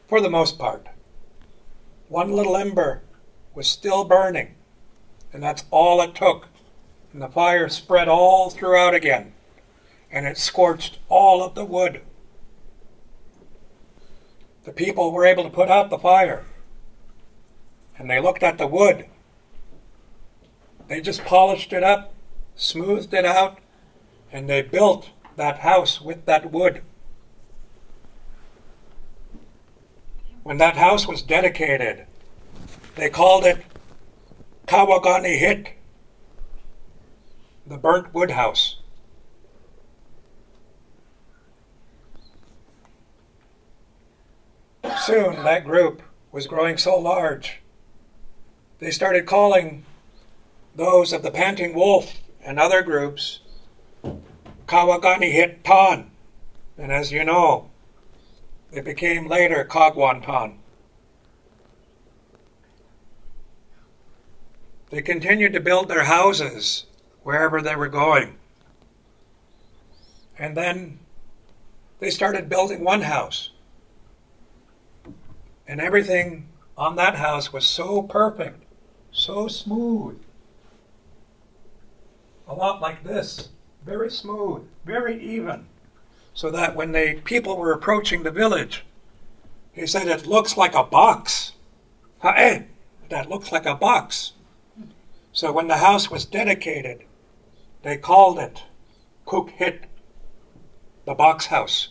for the most part. One little ember was still burning, and that's all it took. And the fire spread all throughout again, and it scorched all of the wood. The people were able to put out the fire, and they looked at the wood. They just polished it up, smoothed it out, and they built that house with that wood. When that house was dedicated, they called it Kaagwaantaan, the burnt wood house. soon that group was growing so large, they started calling those of the Panting Wolf and other groups Kaagwaantaan. And as you know, it became later Kaagwaantaan. They continued to build their houses wherever they were going. And then they started building one house. And everything on that house was so perfect, so smooth. A lot like this, very smooth, very even. So that when people were approaching the village, they said, "It looks like a box." That looks like a box. So when the house was dedicated, they called it Kukhit, the box house.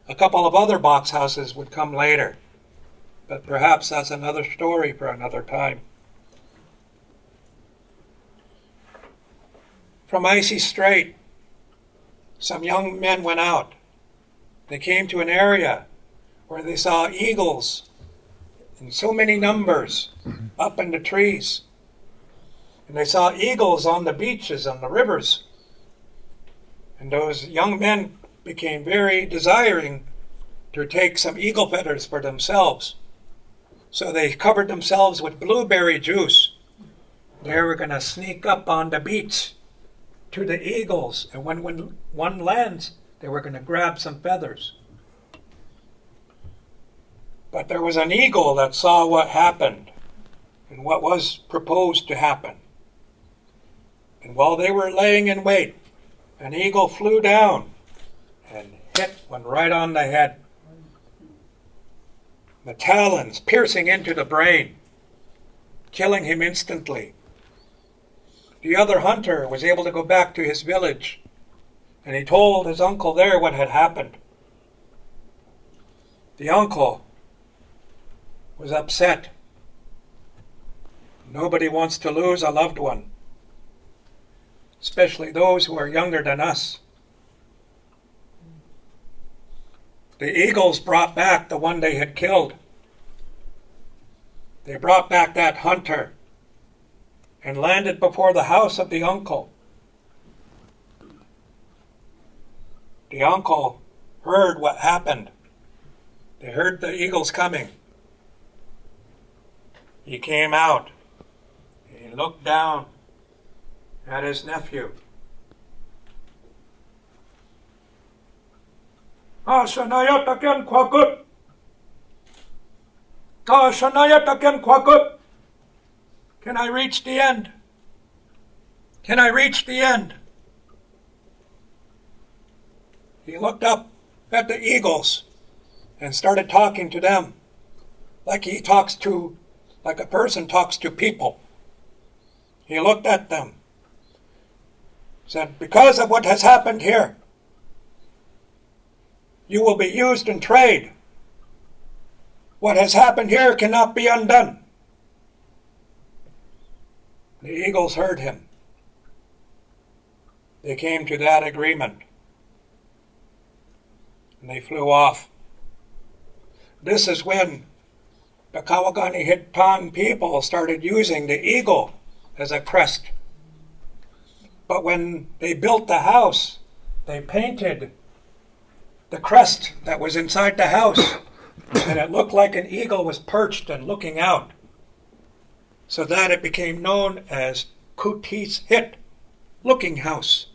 A couple of other box houses would come later, but perhaps that's another story for another time. From Icy Strait, some young men went out. They came to an area where they saw eagles in so many numbers up in the trees. And they saw eagles on the beaches, on the rivers. And those young men became very desiring to take some eagle feathers for themselves. So they covered themselves with blueberry juice. They were going to sneak up on the beach to the eagles, and when one lands, they were going to grab some feathers. But there was an eagle that saw what happened and what was proposed to happen. And while they were laying in wait, an eagle flew down and hit one right on the head. The talons piercing into the brain, killing him instantly. The other hunter was able to go back to his village, and he told his uncle there what had happened. The uncle was upset. Nobody wants to lose a loved one, especially those who are younger than us. The eagles brought back the one they had killed. They brought back that hunter and landed before the house of the uncle. The uncle heard what happened. They heard the eagles coming. He came out. He looked down at his nephew. Can I reach the end? Can I reach the end? He looked up at the eagles and started talking to them like a person talks to people. He looked at them, said, "Because of what has happened here, you will be used in trade. What has happened here cannot be undone." The eagles heard him. They came to that agreement, and they flew off. This is when the Kaagwaantaan people started using the eagle as a crest. But when they built the house, they painted the crest that was inside the house, and it looked like an eagle was perched and looking out, so that it became known as Kukhit, looking house.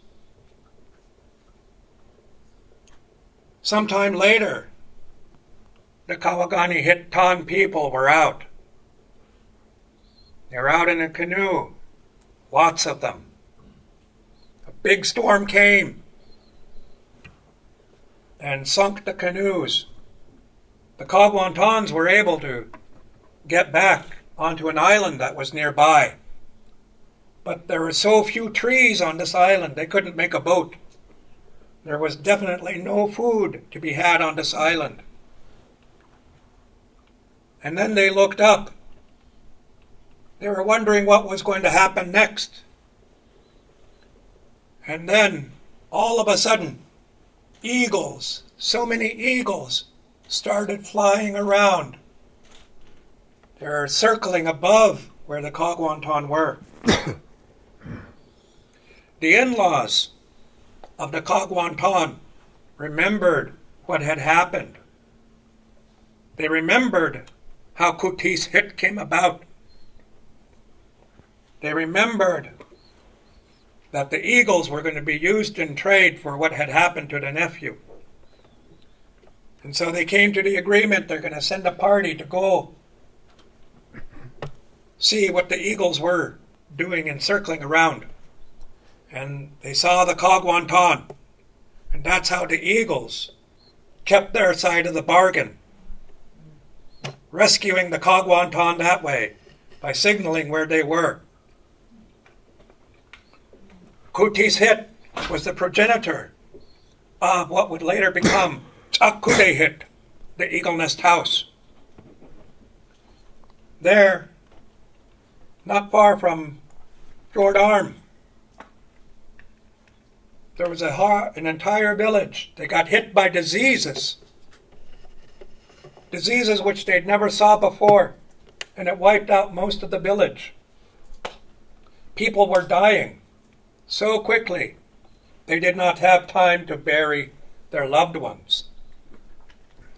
Sometime later, the Kaagwaantaan people were out. They were out in a canoe, lots of them. A big storm came and sunk the canoes. The Kaagwaantans were able to get back onto an island that was nearby. But there were so few trees on this island, they couldn't make a boat. There was definitely no food to be had on this island. And then they looked up. They were wondering what was going to happen next. And then, all of a sudden, eagles, so many eagles, started flying around. They're circling above where the Kaagwaantaan were. The in-laws of the Kaagwaantaan remembered what had happened. They remembered how Kutis hit came about. They remembered that the eagles were going to be used in trade for what had happened to the nephew. And so they came to the agreement they're going to send a party to go see what the eagles were doing and circling around. And they saw the Kaagwaantaan. And that's how the eagles kept their side of the bargain, rescuing the Kaagwaantaan that way by signaling where they were. Kutis Hit was the progenitor of what would later become Hit, the Eagle Nest House. There, not far from Fjord Arm, there was an entire village. They got hit by diseases which they'd never saw before, and it wiped out most of the village. People were dying so quickly, they did not have time to bury their loved ones.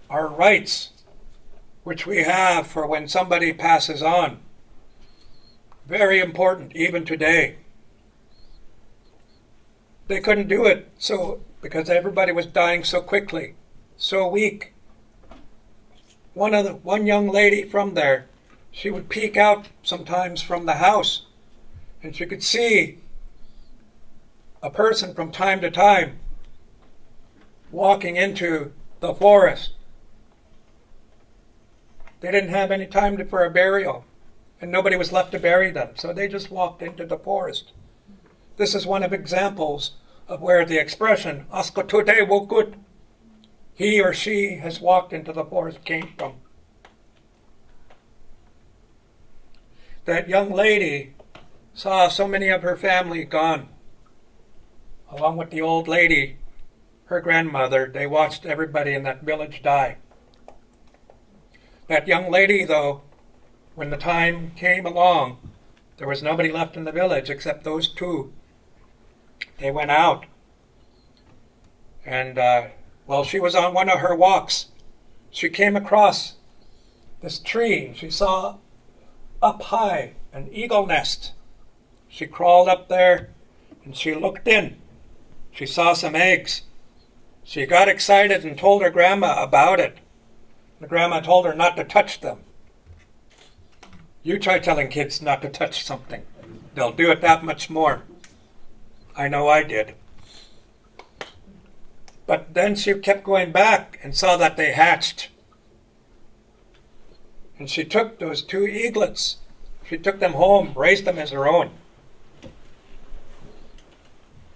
Our rites, which we have for when somebody passes on, very important even today. They couldn't do it because everybody was dying so quickly, so weak. One young lady from there, she would peek out sometimes from the house, and she could see a person from time to time walking into the forest. They didn't have any time for a burial, and nobody was left to bury them, so they just walked into the forest. This is one of examples of where the expression "askotute wokut," he or she has walked into the forest, came from. That young lady saw so many of her family gone. Along with the old lady, her grandmother, they watched everybody in that village die. That young lady, though, when the time came along, there was nobody left in the village except those two. They went out. And while she was on one of her walks, she came across this tree. She saw up high an eagle nest. She crawled up there and she looked in. She saw some eggs. She got excited and told her grandma about it. The grandma told her not to touch them. You try telling kids not to touch something. They'll do it that much more. I know I did. But then she kept going back and saw that they hatched. And she took those two eaglets. She took them home, raised them as her own.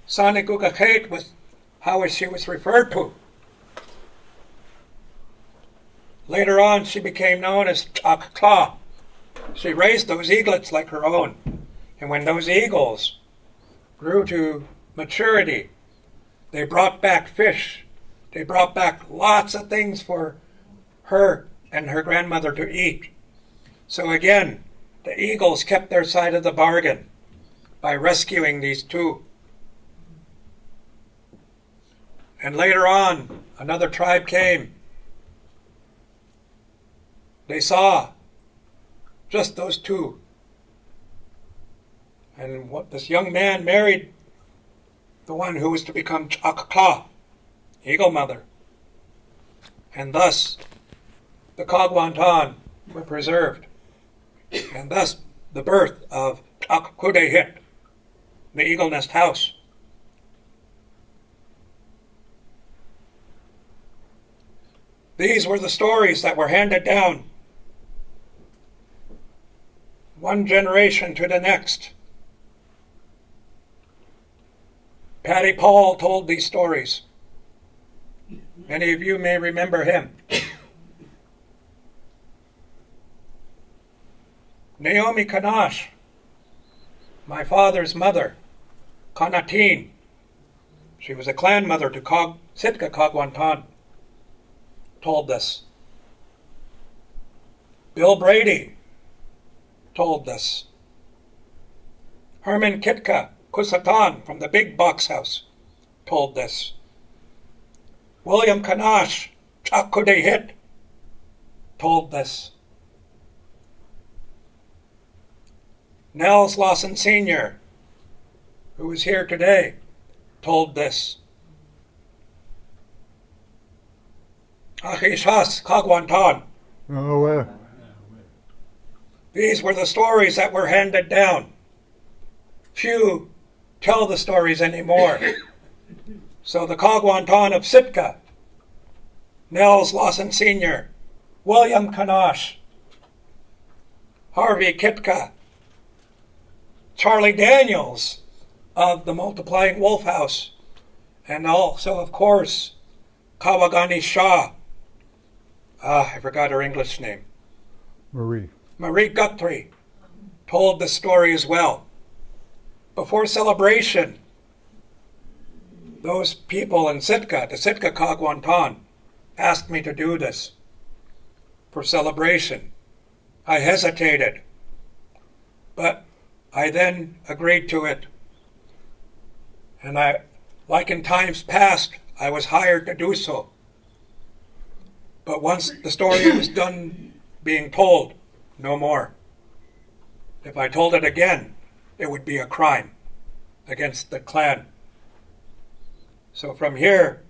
Sanigugahet was how she was referred to. Later on, she became known as Chakla. She raised those eaglets like her own. And when those eagles grew to maturity, they brought back fish. They brought back lots of things for her and her grandmother to eat. So again, the eagles kept their side of the bargain by rescuing these two. And later on, another tribe came. They saw just those two. And this young man married the one who was to become Chakla, Eagle Mother. And thus, the Kaagwaantaan were preserved. And thus, the birth of Hit, the Eagle Nest House. These were the stories that were handed down one generation to the next. Paddy Paul told these stories. Many of you may remember him. Naomi Kanosh, my father's mother, Kanatin, she was a clan mother to Sitka Kaagwaantaan, told this. Bill Brady told this. Herman Kitka Kusatan from the Big Box House told this. William Kanosh Chakudehit told this. Nels Lawson Sr., who is here today, told this. Déix Kaagwaantaan. No way. These were the stories that were handed down. Few tell the stories anymore. So the Kaagwaantaan of Sitka, Nels Lawson Sr., William Kanosh, Harvey Kitka, Charlie Daniels of the Multiplying Wolf House, and also, of course, Kawagani Shah. I forgot her English name. Marie Guthrie told the story as well. Before celebration, those people in Sitka, the Sitka Kaagwaantaan, asked me to do this for celebration. I hesitated, but I then agreed to it. And like in times past, I was hired to do so. But once the story was done being told, no more. If I told it again, it would be a crime against the clan. So from here,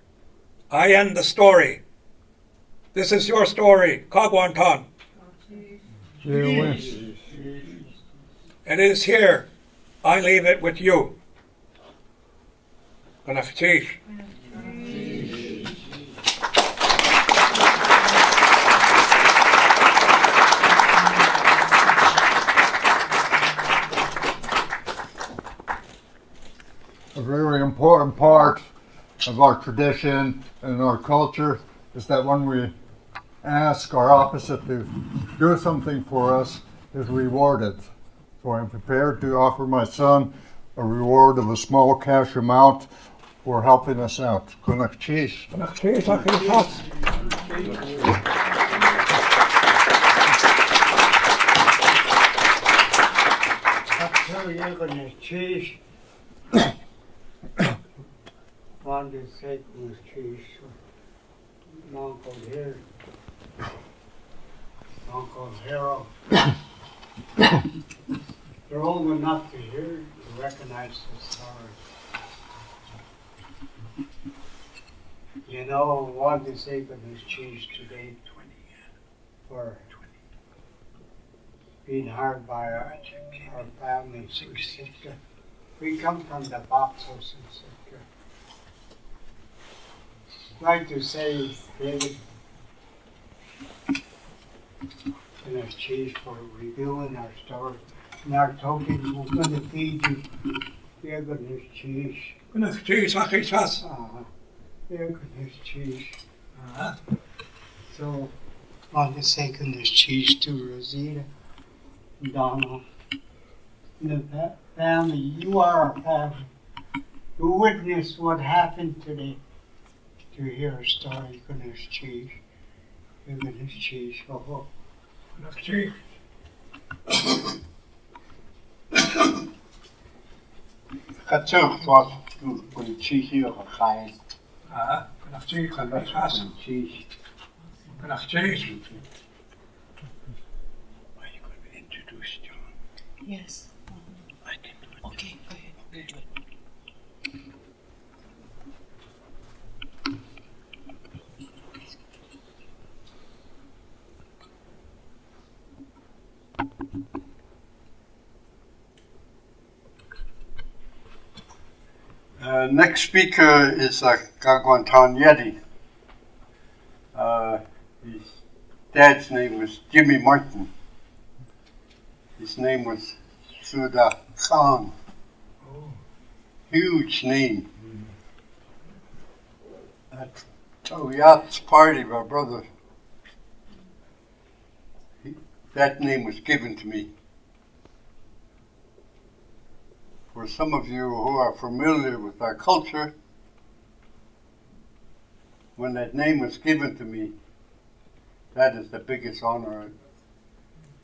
I end the story. This is your story, Kaagwaantaan. It is here. I leave it with you. Grandchild. A very important part of our tradition and our culture is that when we ask our opposite to do something for us, is rewarded. So I'm prepared to offer my son a reward of a small cash amount for helping us out. Grandchild. Want to say cheese, Uncle here, Uncle Harold. They're old enough to hear, to recognize the story. You know, want to say goodness cheese today for being hired by our family in Sitka. We come from the box house in Sitka. I'd like to say, David, and our chief for revealing our story. And our token, we're going to feed you. They're goodness cheese. They're goodness cheese. So, I want to say goodness cheese to Rosita, Donald, and the family. You are our family. You witnessed what happened today. To hear a story, goodness cheese. Goodness cheese. Oh. Grandchild. Katsurg was voor de cheese hier gegaan. Grandchild. Cheese. Grandchild. Are you going to introduce John? Yes. I can do it. Okay, go ahead. You do it. Next speaker is Kaagwaantaan Yeti. His dad's name was Jimmy Martin. His name was Suda Khan. Huge name. At Toyat's party, my brother, that name was given to me. For some of you who are familiar with our culture, when that name was given to me, that is the biggest honor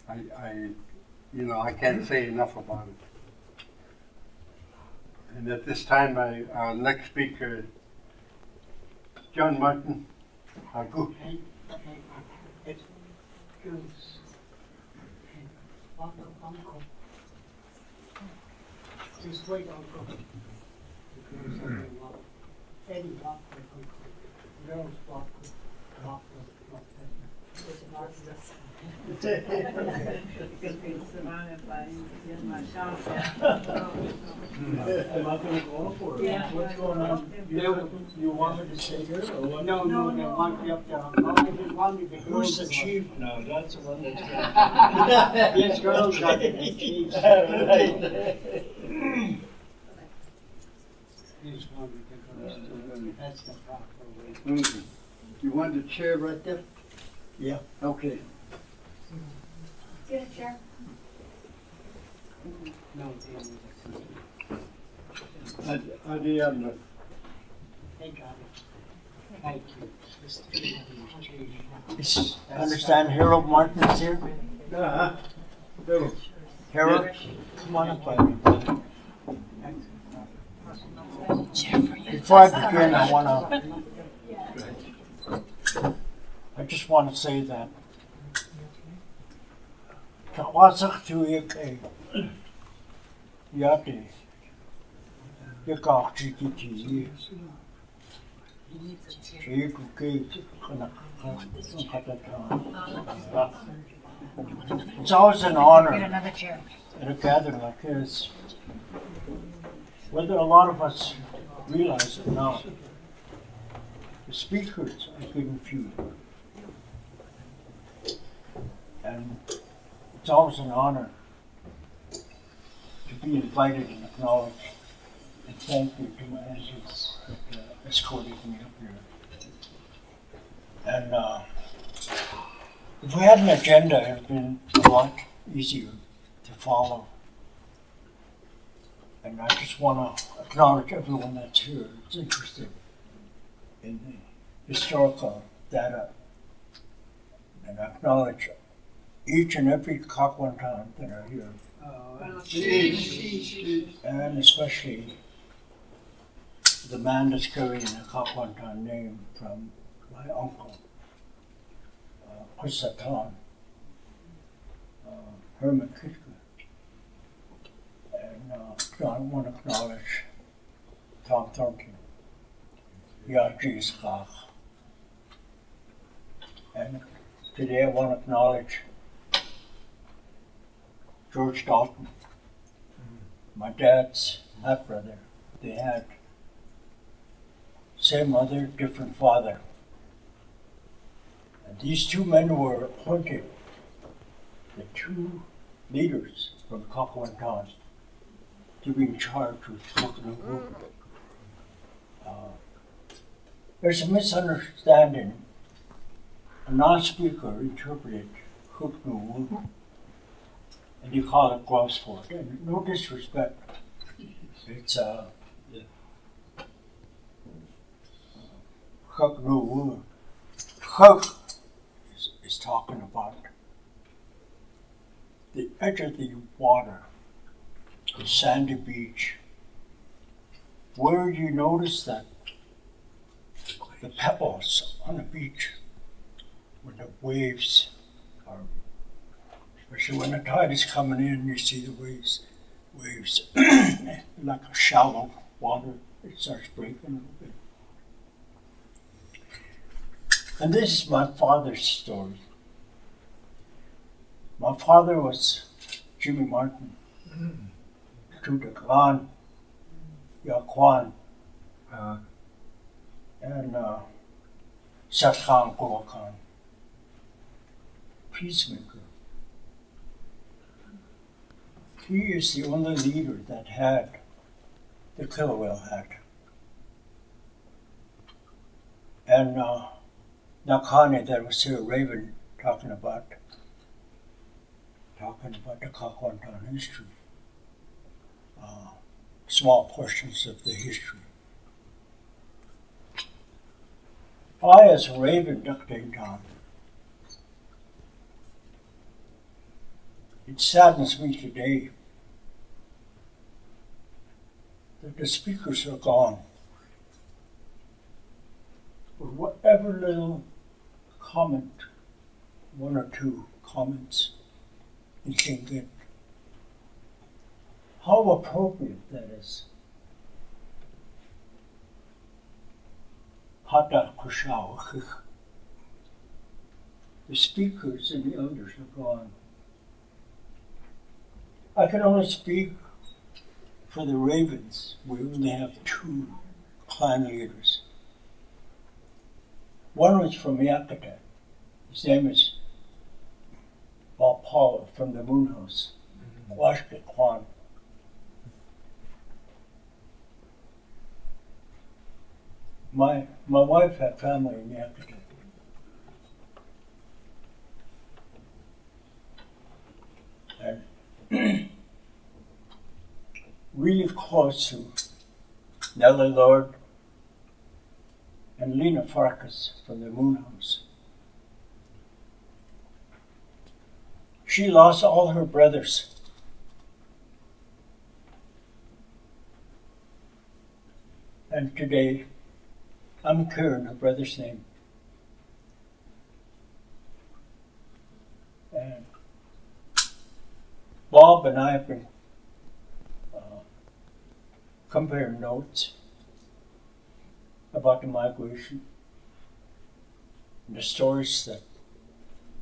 I can't say enough about it. And at this time, our next speaker, John Martin. Uncle. Just wait, Uncle. Eddie Doctor, Uncle. Girls Doctor. Surrounded by in my shop. Am I gonna go for it? Yeah. What's going on? You want me to stay here or what? No, they want me up there. I just wanted the girls. Who's the chief now? That's the one that's These girls are the chiefs. These wanted the girls. That's the proper way. You want the chair right there? Yeah. Okay. Get a chair. No, At the they got it. Thank you. Understand Harold Martin is here? Harold, come on up, buddy. Before I begin, I just want to say that Kaagwaantaan tu ek yate yaka chikiti it's always an honor at a gathering like this, whether a lot of us realize it or not. The speakers are getting few. And it's always an honor to be invited and acknowledged. And thank you to my ancestors that escorted me up here. And if we had an agenda, it would have been a lot easier to follow. And I just want to acknowledge everyone that's here, that's interested in the historical data. And acknowledge each and every Kaagwaantaan that are here. And especially the man that's carrying the Kaagwaantaan name from my uncle, Deisheetaan, Herman Kitka. And I want to acknowledge Tom Thornton, Déix X. And today I want to acknowledge George Dalton, my dad's half-brother. They had same mother, different father. And these two men were appointed the two leaders from Kaagwaantaan to be in charge with Kaguantan. There's a misunderstanding. A non-speaker interpreted Kaguantan, and you call it Grossford. And no disrespect, it's Kaguantan. Kag is talking about the edge of the water, the sandy beach. Where you notice that the pebbles on the beach, when the waves are, especially when the tide is coming in, you see the waves like a shallow water, it starts breaking a little bit. And this is my father's story. My father was Jimmy Martin, Tlingit Kaagwaantaan, and Sealaska, peacemaker. He is the only leader that had the killer whale hat. And Nakane, that was here, Raven, talking about the Kaagwaantaan history, small portions of the history. I, as a Raven, Deisheetaan, It saddens me today that the speakers are gone. But whatever little comment, one or two comments in Tlingit, how appropriate that is. Hata kushao. The speakers and the elders are gone. I can only speak for the Ravens. We only have 2 clan leaders. One was from Yakata. His name is Bob Paul from the Moon House, Washington Kwan. My wife had family in Yakata. And really close to Nellie Lord and Lena Farkas from the Moon House. She lost all her brothers. And today, I'm Karen, her brother's name. And Bob and I have been comparing notes about the migration and the stories that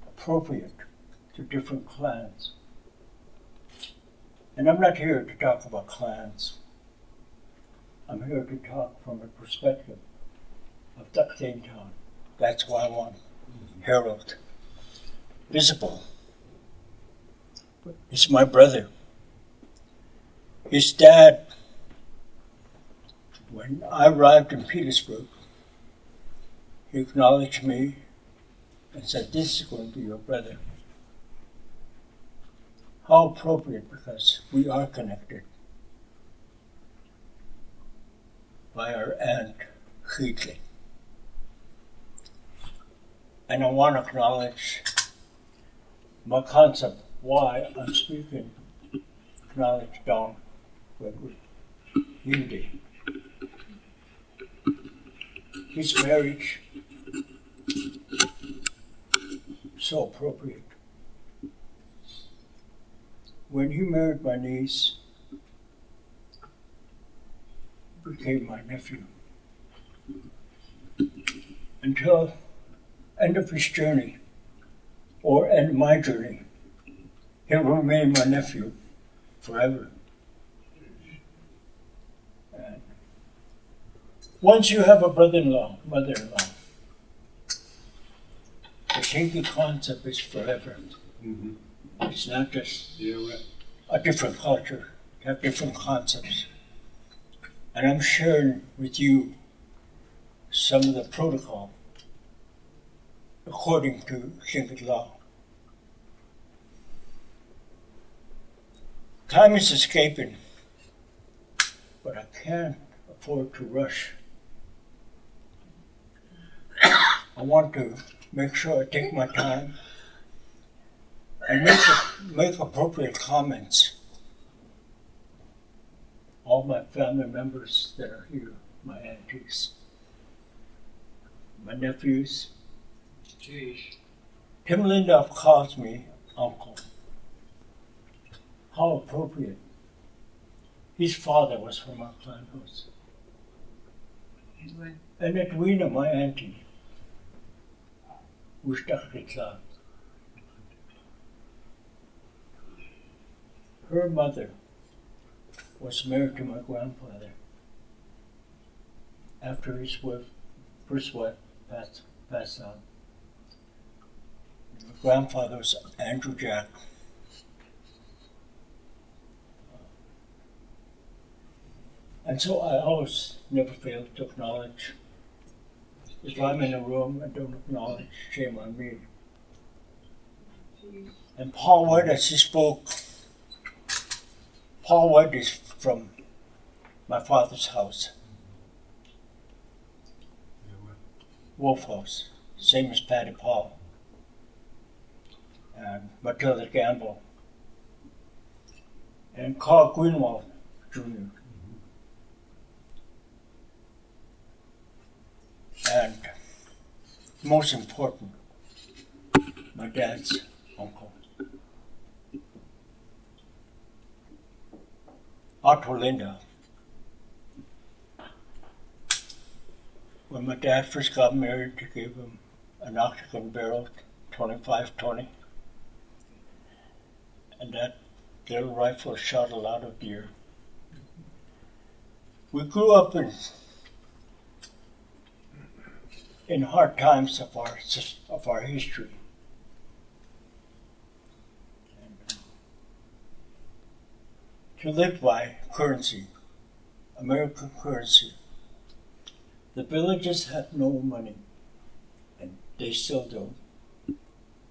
are appropriate to different clans. And I'm not here to talk about clans. I'm here to talk from a perspective of Kaagwaantaan. That's why I want Harold visible. He's my brother. His dad, when I arrived in Petersburg, he acknowledged me and said, "This is going to be your brother." How appropriate, because we are connected by our aunt, Hitler. And I want to acknowledge my concept, why I'm speaking, acknowledge Don Gregory, unity. His marriage, so appropriate. When he married my niece, became my nephew. Until end of his journey, or end of my journey, he'll remain my nephew forever. And once you have a brother-in-law, mother-in-law, the Tlingit concept is forever. Mm-hmm. It's not just a different culture, you have different concepts. And I'm sharing with you some of the protocol according to Tlingit law. Time is escaping, but I can't afford to rush. I want to make sure I take my time and make appropriate comments. All my family members that are here, my aunties, my nephews. Tim Lindorf calls me uncle. How appropriate. His father was from our clan house. And Edwina, my auntie, was Déix X. Her mother was married to my grandfather after his first wife passed on. My grandfather was Andrew Jack. And so I always never fail to acknowledge. If I'm in a room and don't acknowledge, shame on me. And Paul White, as he spoke, Paul White is from my father's house. Wolf House, same as Patty Paul. And Matilda Gamble and Carl Greenwald Jr. And most important, my dad's uncle, Otto Linda. When my dad first got married, he gave him an octagon barrel 25-20, and that little rifle shot a lot of deer. We grew up in hard times of our history. And to live by currency, American currency. The villages had no money, and they still do.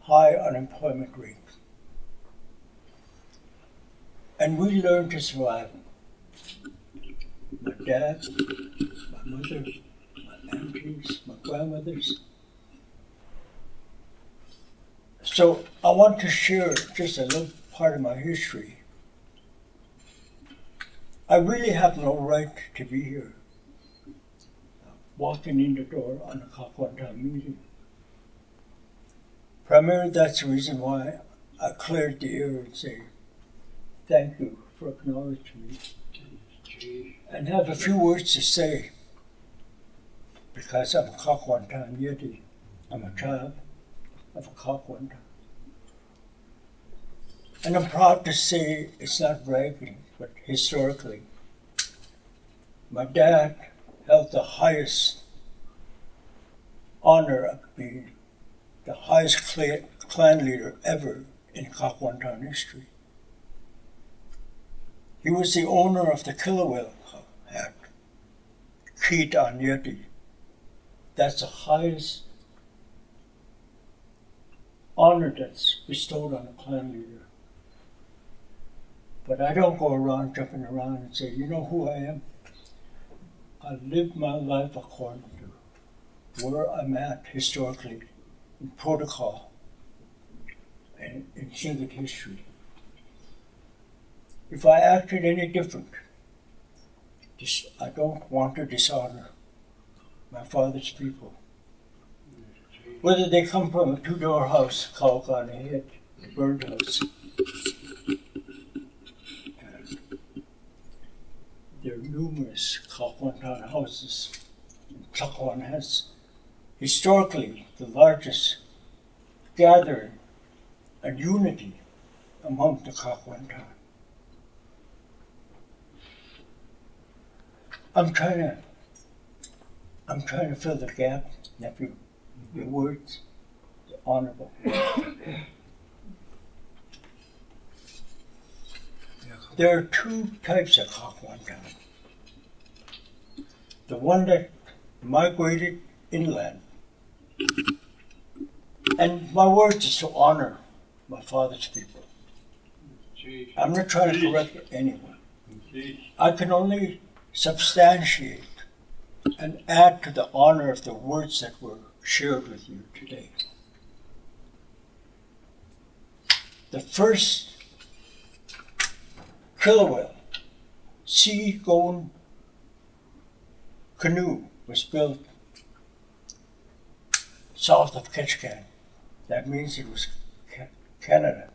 High unemployment rate. And we learned to survive. My dad, my mother, my aunties, my grandmothers. So I want to share just a little part of my history. I really have no right to be here, walking in the door on a Kaagwaantaan meeting. Primarily, that's the reason why I cleared the air and say, thank you for acknowledging me. And have a few words to say, because I'm a Kaagwaantaan Yeti. I'm a child of a Kaagwaantaan. And I'm proud to say, it's not bragging, but historically, my dad held the highest honor of being the highest clan leader ever in Kaagwaantaan history. He was the owner of the killer whale hat, Deisheetaan Yeti. That's the highest honor that's bestowed on a clan leader. But I don't go around jumping around and say, you know who I am? I live my life according to where I'm at historically, in protocol, and in Tlingit history. If I acted any different, I don't want to dishonor my father's people. Whether they come from a two-door house, Kaguantan ahead, a burned house. And there are numerous Kaagwaantaan houses. Kaagwaantaan has historically the largest gathering and unity among the Kaagwaantaan. I'm trying to fill the gap, nephew. Your words, the honorable. There are two types of Kaagwaantaan. The one that migrated inland. And my words is to honor my father's people. I'm not trying to correct anyone. I can only substantiate and add to the honor of the words that were shared with you today. The first killer whale, sea-going canoe, was built south of Ketchikan. That means it was Canada.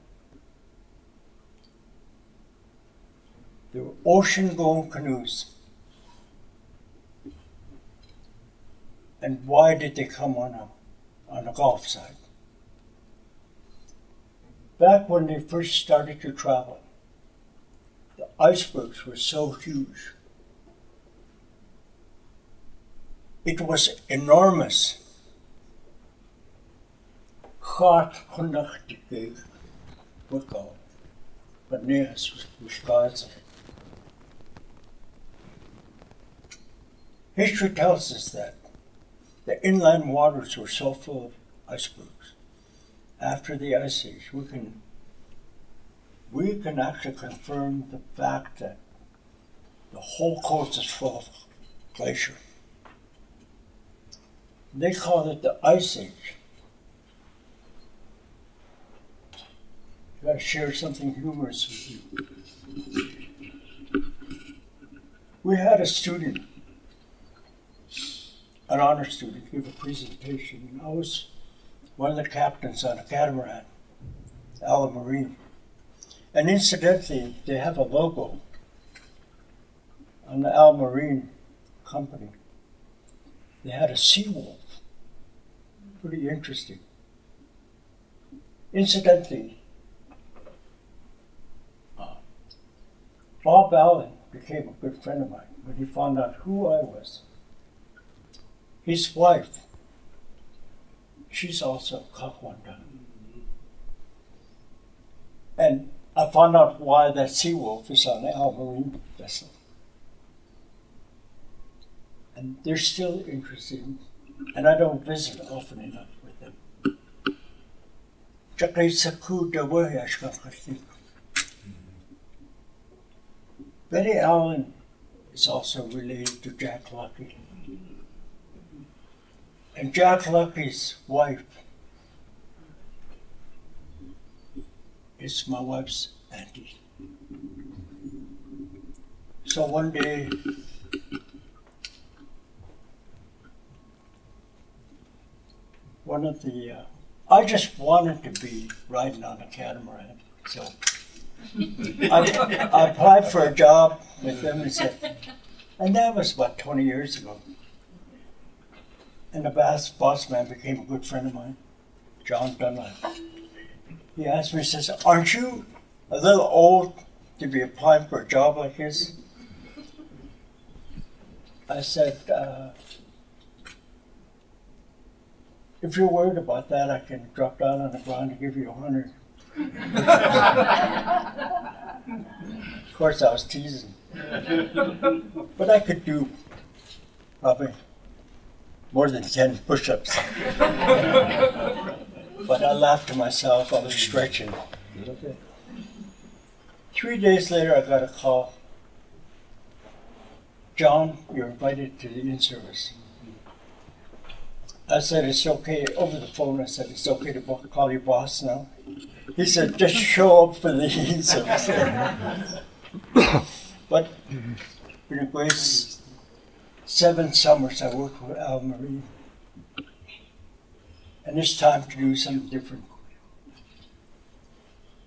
There were ocean-going canoes. And why did they come on the Gulf side? Back when they first started to travel, the icebergs were so huge. It was enormous. History tells us that the inland waters were so full of icebergs. After the Ice Age, we can actually confirm the fact that the whole coast is full of glacier. They call it the Ice Age. I gotta share something humorous with you. We had a student, an honor student, give a presentation, and I was one of the captains on a catamaran, Ala Marine. And incidentally, they have a logo on the Al Marine company. They had a sea wolf. Pretty interesting. Incidentally, Bob Allen became a good friend of mine when he found out who I was. His wife, she's also Kaagwaantaan. And I found out why that sea wolf is on the Al Marine vessel. And they're still interested, and I don't visit often enough with them. Betty Allen is also related to Jack Lucky. And Jack Lucky's wife is my wife's auntie. So one day, I just wanted to be riding on a catamaran. So I applied for a job with them and that was about 20 years ago. And the boss man became a good friend of mine, John Dunlap. He asked me, he says, aren't you a little old to be applying for a job like this? I said, if you're worried about that, I can drop down on the ground and give you 100. Of course, I was teasing. But I could do probably more than 10 push-ups. But I laughed to myself, I was stretching. 3 days later, I got a call. John, you're invited to the in-service. I said, it's okay, over the phone, I said, it's okay to call you boss now? He said, just show up for the in-service. But in a great 7 summers, I worked with Al Marine. And it's time to do something different.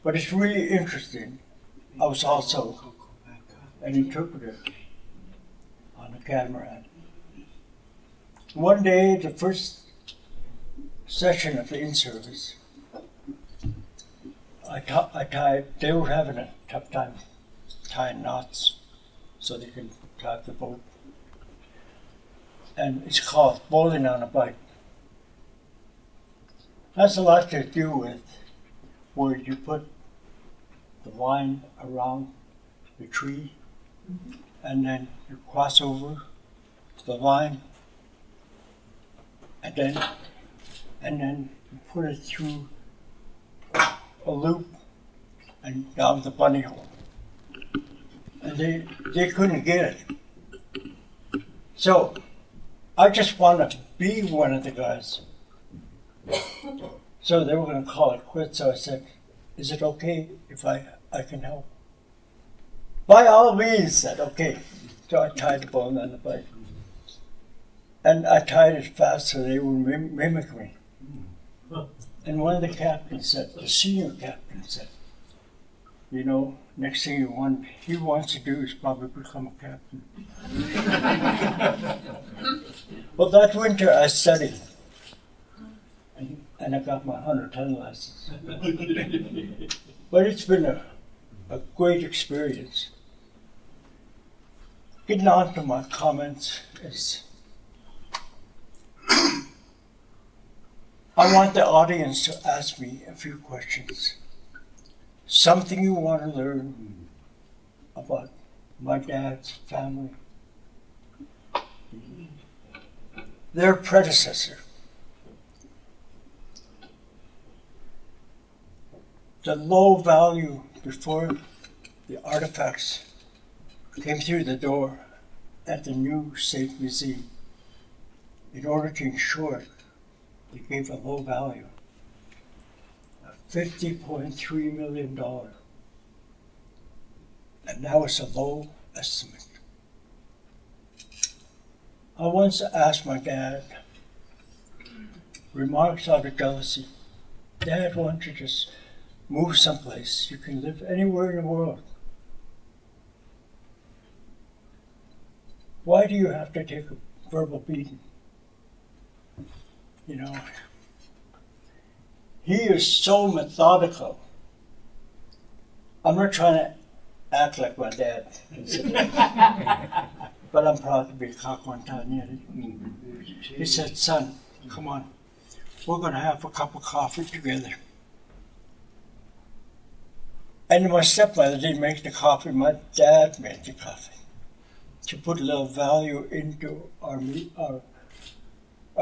But it's really interesting. I was also an interpreter on a catamaran. One day, the first session of the in-service, they were having a tough time tying knots so they can drive the boat. And it's called bowling on a bike. Has a lot to do with where you put the line around the tree and then you cross over the line and then you put it through a loop and down the bunny hole. And they couldn't get it. So I just wanted to be one of the guys. So they were going to call it quits. So I said, is it okay if I can help? By all means, said okay. So I tied the bone on the bike. And I tied it fast so they would mimic me. And one of the captains said, the senior captain said, you know, next thing he wants to do is probably become a captain. Well, that winter I studied. And I got my 110 license. But it's been a great experience. Getting on to my comments is, I want the audience to ask me a few questions. Something you want to learn about my dad's family. Their predecessor. The low value before the artifacts came through the door at the new State Museum. In order to ensure it, they gave a low value of $50.3 million. And that was a low estimate. I once asked my dad, remarks out of jealousy, Dad, why don't you just move someplace? You can live anywhere in the world. Why do you have to take a verbal beating? You know, he is so methodical. I'm not trying to act like my dad, but I'm proud to be Kaagwaantaan. He said, son, come on, we're going to have a cup of coffee together. And my stepmother didn't make the coffee, my dad made the coffee. To put a little value into our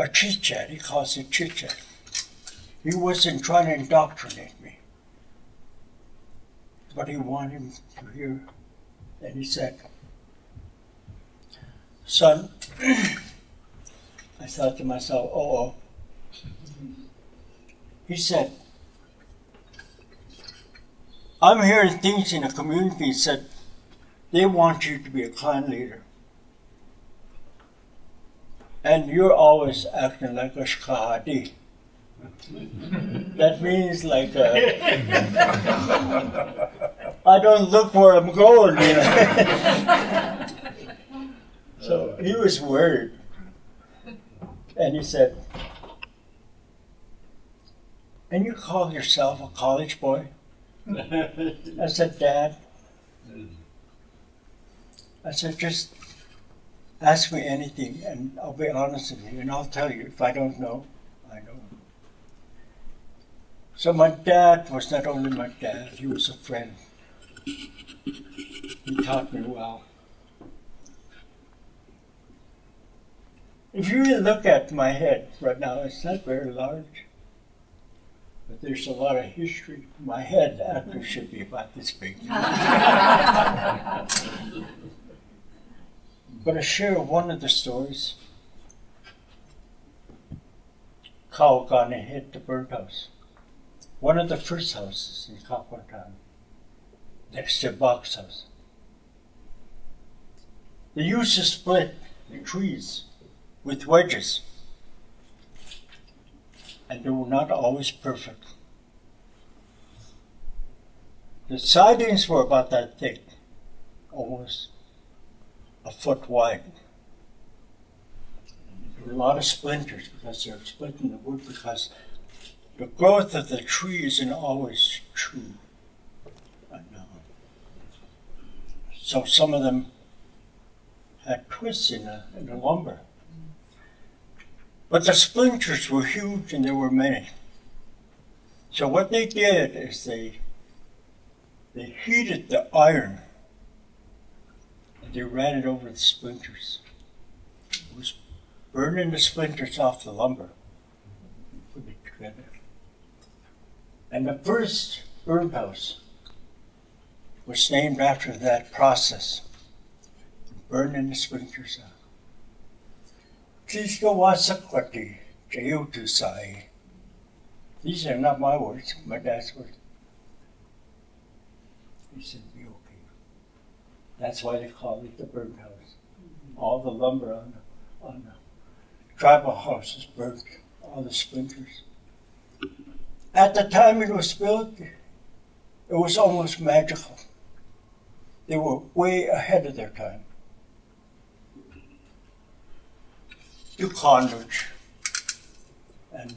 chit-chat, he calls it chit-chat. He wasn't trying to indoctrinate me, but he wanted to hear. And he said, son, I thought to myself, oh. He said, I'm hearing things in the community that they want you to be a clan leader. And you're always acting like a shkahadi. That means like I don't look where I'm going, you know. So he was worried. And he said, and you call yourself a college boy? I said, Dad, I said, just ask me anything and I'll be honest with you and I'll tell you. If I don't know, I know. So my dad was not only my dad, he was a friend. He taught me well. If you really look at my head right now, it's not very large. But there's a lot of history. My head actually should be about this big. But I share one of the stories. Kaagwaantaan hit the bird house. One of the first houses in Kaagwaantaan, next to box house. They used to split the trees with wedges. And they were not always perfect. The sidings were about that thick, almost a foot wide. There were a lot of splinters because they were splitting the wood because the growth of the tree isn't always true. So some of them had twists in the lumber. But the splinters were huge and there were many. So what they did is they heated the iron and they ran it over the splinters. It was burning the splinters off the lumber and put it together. And the first birdhouse was named after that process, burning the splinters out. These are not my words, my dad's words. He said, be okay. That's why they call it the birdhouse. All the lumber on the tribal houses burnt, all the splinters. At the time it was built, it was almost magical. They were way ahead of their time. You Kaagwaantaan. And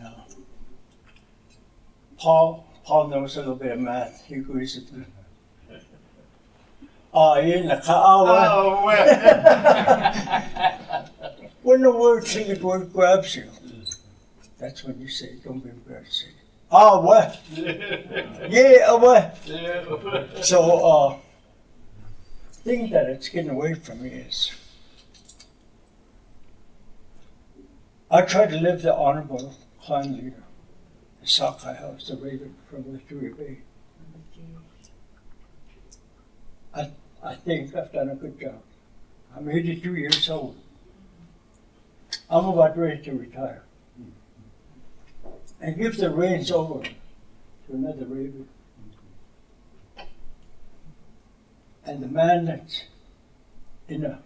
Paul knows a little bit of math. He agrees with me. When the Tlingit word grabs you, that's when you say, don't be embarrassed. What? Yeah, what? So, thing that it's getting away from me is, I try to live the honorable clan leader, the Sakai House, the Raven from Victoria Bay. I think I've done a good job. I'm 82 years old. I'm about ready to retire and give the reins over to another Raven. And the man that's in the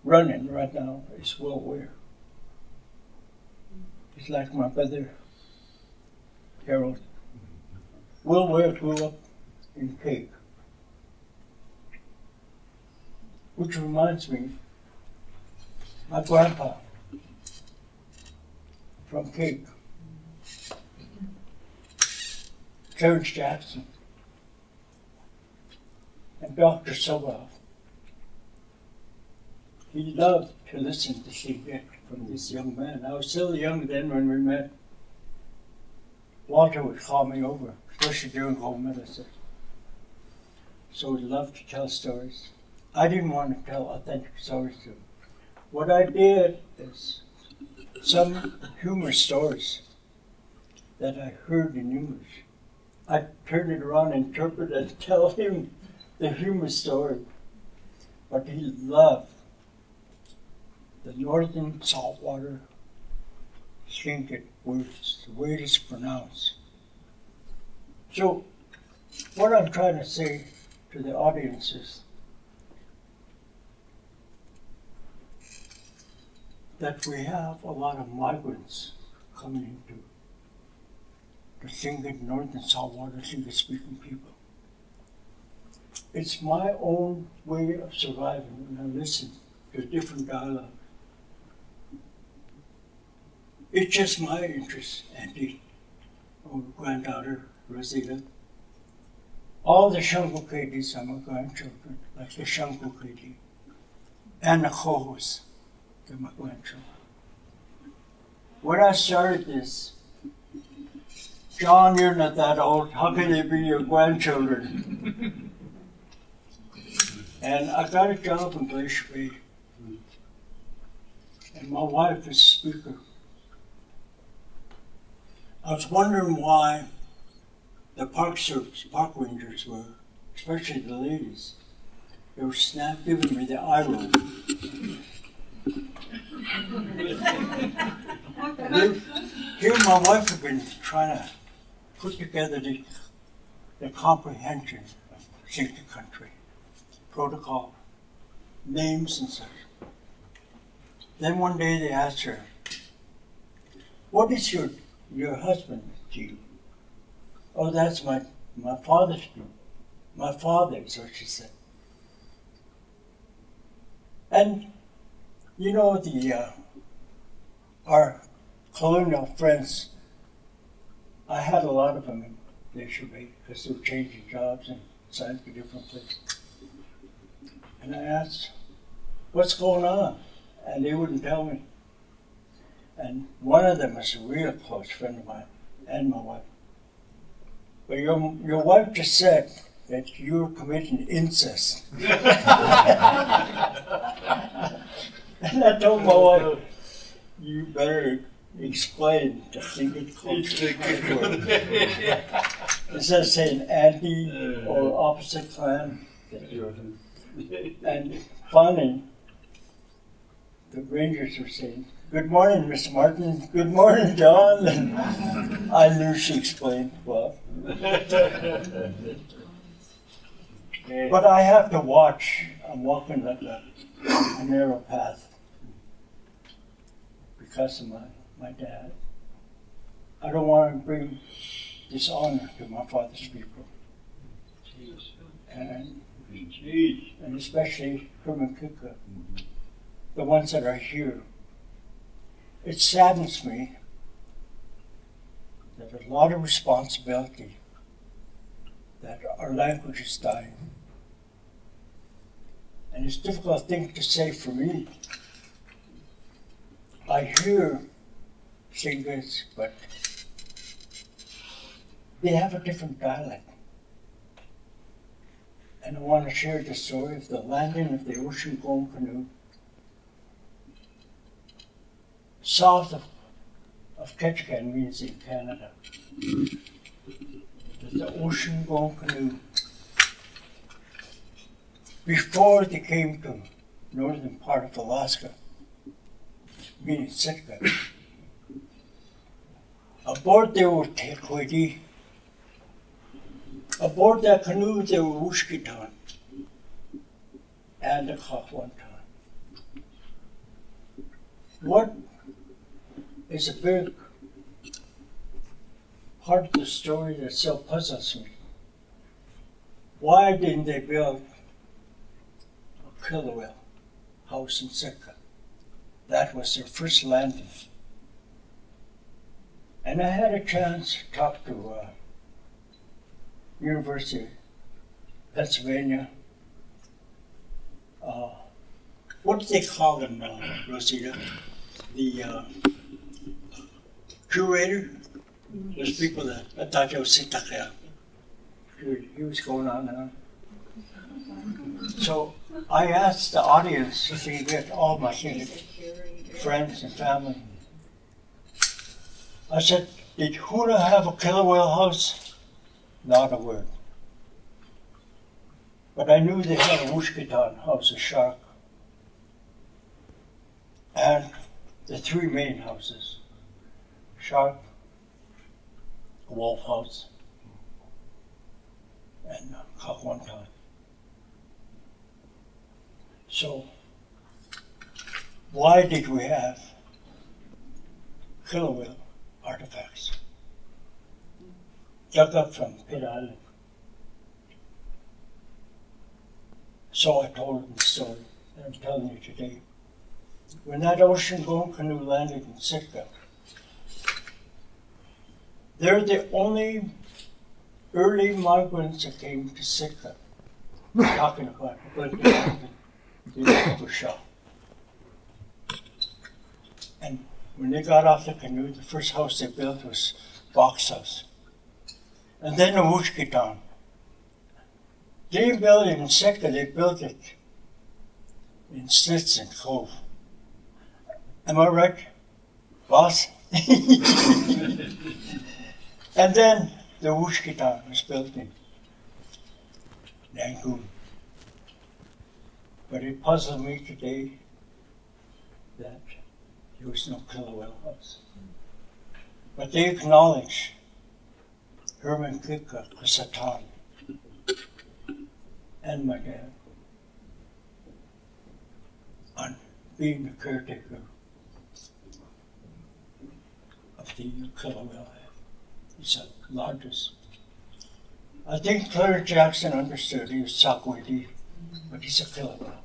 running right now is Will Weir. He's like my brother, Harold. Will Weir grew up in Cape, which reminds me, my grandpa from Cape, Terrence Jackson, and Dr. Sobel. He loved to listen to Tlingit from this young man. I was still young then when we met. Walter would call me over, especially during home medicine. So he loved to tell stories. I didn't want to tell authentic stories to him. What I did is some humor stories that I heard in English. I turned it around, interpret, and tell him the humor story. But he loved the northern saltwater Tlingit words, the way it is pronounced. So, what I'm trying to say to the audience is that we have a lot of migrants coming into the Tlingit, northern saltwater Tlingit speaking people. It's my own way of surviving when I listen to different dialogue. It's just my interest, Auntie, or granddaughter, Rosita. All the Shangukadis are my grandchildren, like the Shangukadi. And the Kohos, they're my grandchildren. When I started this, John, you're not that old, how can they be your grandchildren? And I got a job in Glacier Bay. And my wife is a speaker. I was wondering why the park rangers were, especially the ladies, they were giving me the eye roll. Here my wife had been trying to put together the comprehension of Tlingit country, protocol, names and such. Then one day they asked her, what is your husband to you? Oh, that's my father's name. My father, is what she said. And you know our colonial friends, I had a lot of them in Glacier Bay because they were changing jobs and assigned to different places. And I asked, what's going on? And they wouldn't tell me. And one of them is a real close friend of mine and my wife. But your wife just said that you're committing incest. And I told my wife, you better explain the Tlingit culture. Instead of saying anti or opposite clan. And finally, the rangers were saying, good morning, Mr. Martin. Good morning, John. And I knew she explained well. But I have to watch. I'm walking like a narrow path because of my dad. I don't want to bring dishonor to my father's people. And especially Herman Kika, the ones that are here. It saddens me that a lot of responsibility, that our language is dying. And it's a difficult thing to say for me. I hear singers, but they have a different dialect. And I want to share the story of the landing of the ocean-going canoe south of Ketchikan, means in Canada. The ocean-going canoe. Before they came to northern part of Alaska, meaning Sitka, aboard there were Tequidi. Aboard that canoe there were Deisheetaan and the Kaagwaantaan. what is a big part of the story that still puzzles me? Why didn't they build a killer whale house in Sitka? That was their first landing. And I had a chance to talk to University of Pennsylvania. What do they call them, Rosita? The curator? Those people that I thought you was Sitaka. He was going on and on. So I asked the audience if they get all my friends and family. I said, did Huna have a killer whale house? Not a word. But I knew they had a Wushkitan house, a shark. And the three main houses, shark, a wolf house, and Kaagwaantaan. So, why did we have killer whale artifacts dug up from Pitt Island? So I told them the story that I'm telling you today. When that ocean-going canoe landed in Sitka, they're the only early migrants that came to Sitka. We're talking about the Shah. And when they got off the canoe, the first house they built was box house. And then the Wushkitan. They didn't build it in Sitka, they built it in Snitsin Cove. Am I right, boss? And then the Wushkitan was built in Nangoon. But it puzzled me today that there was no killer whale house. But they acknowledge Herman Kika Kaagwaantaan and my dad on being the caretaker of the killer whale. He's the largest. I think Clarence Jackson understood he was Sakwiti, but he's a killer whale.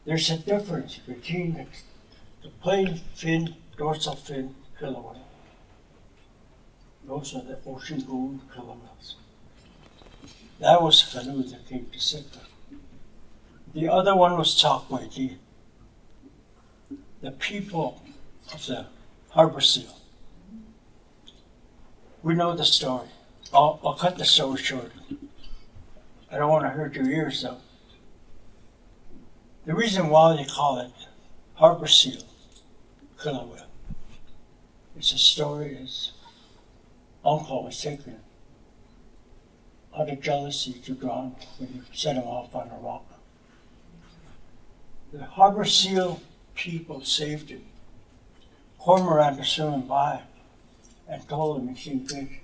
There's a difference between the plain fin, dorsal fin killer whale. Those are the ocean-going killer whales. That was a canoe that came to Sitka. The other one was Sakwiti, the people of the harbor seal. We know the story. I'll cut the story short. I don't want to hurt your ears though. The reason why they call it harbor seal killer whale is the story is uncle was taken out of jealousy to drown when you set him off on a rock. The harbor seal people saved him. Cormorant was swimming by and told him he seen fish.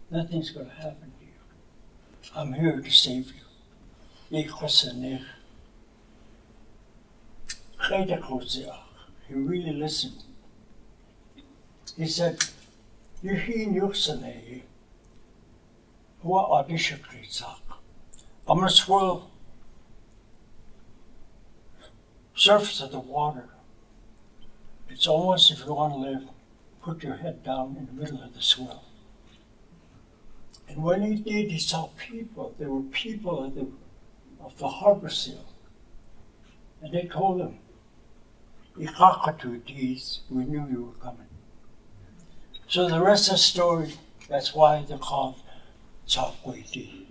Nothing's going to happen to you. I'm here to save you. He really listened. He said, I'm going to swirl surface of the water. It's almost if you want to live, put your head down in the middle of the swirl. And when he did, he saw people. There were people of the harbor seal. And they told him, we knew you were coming. So the rest of the story, that's why they're called Sakwiti.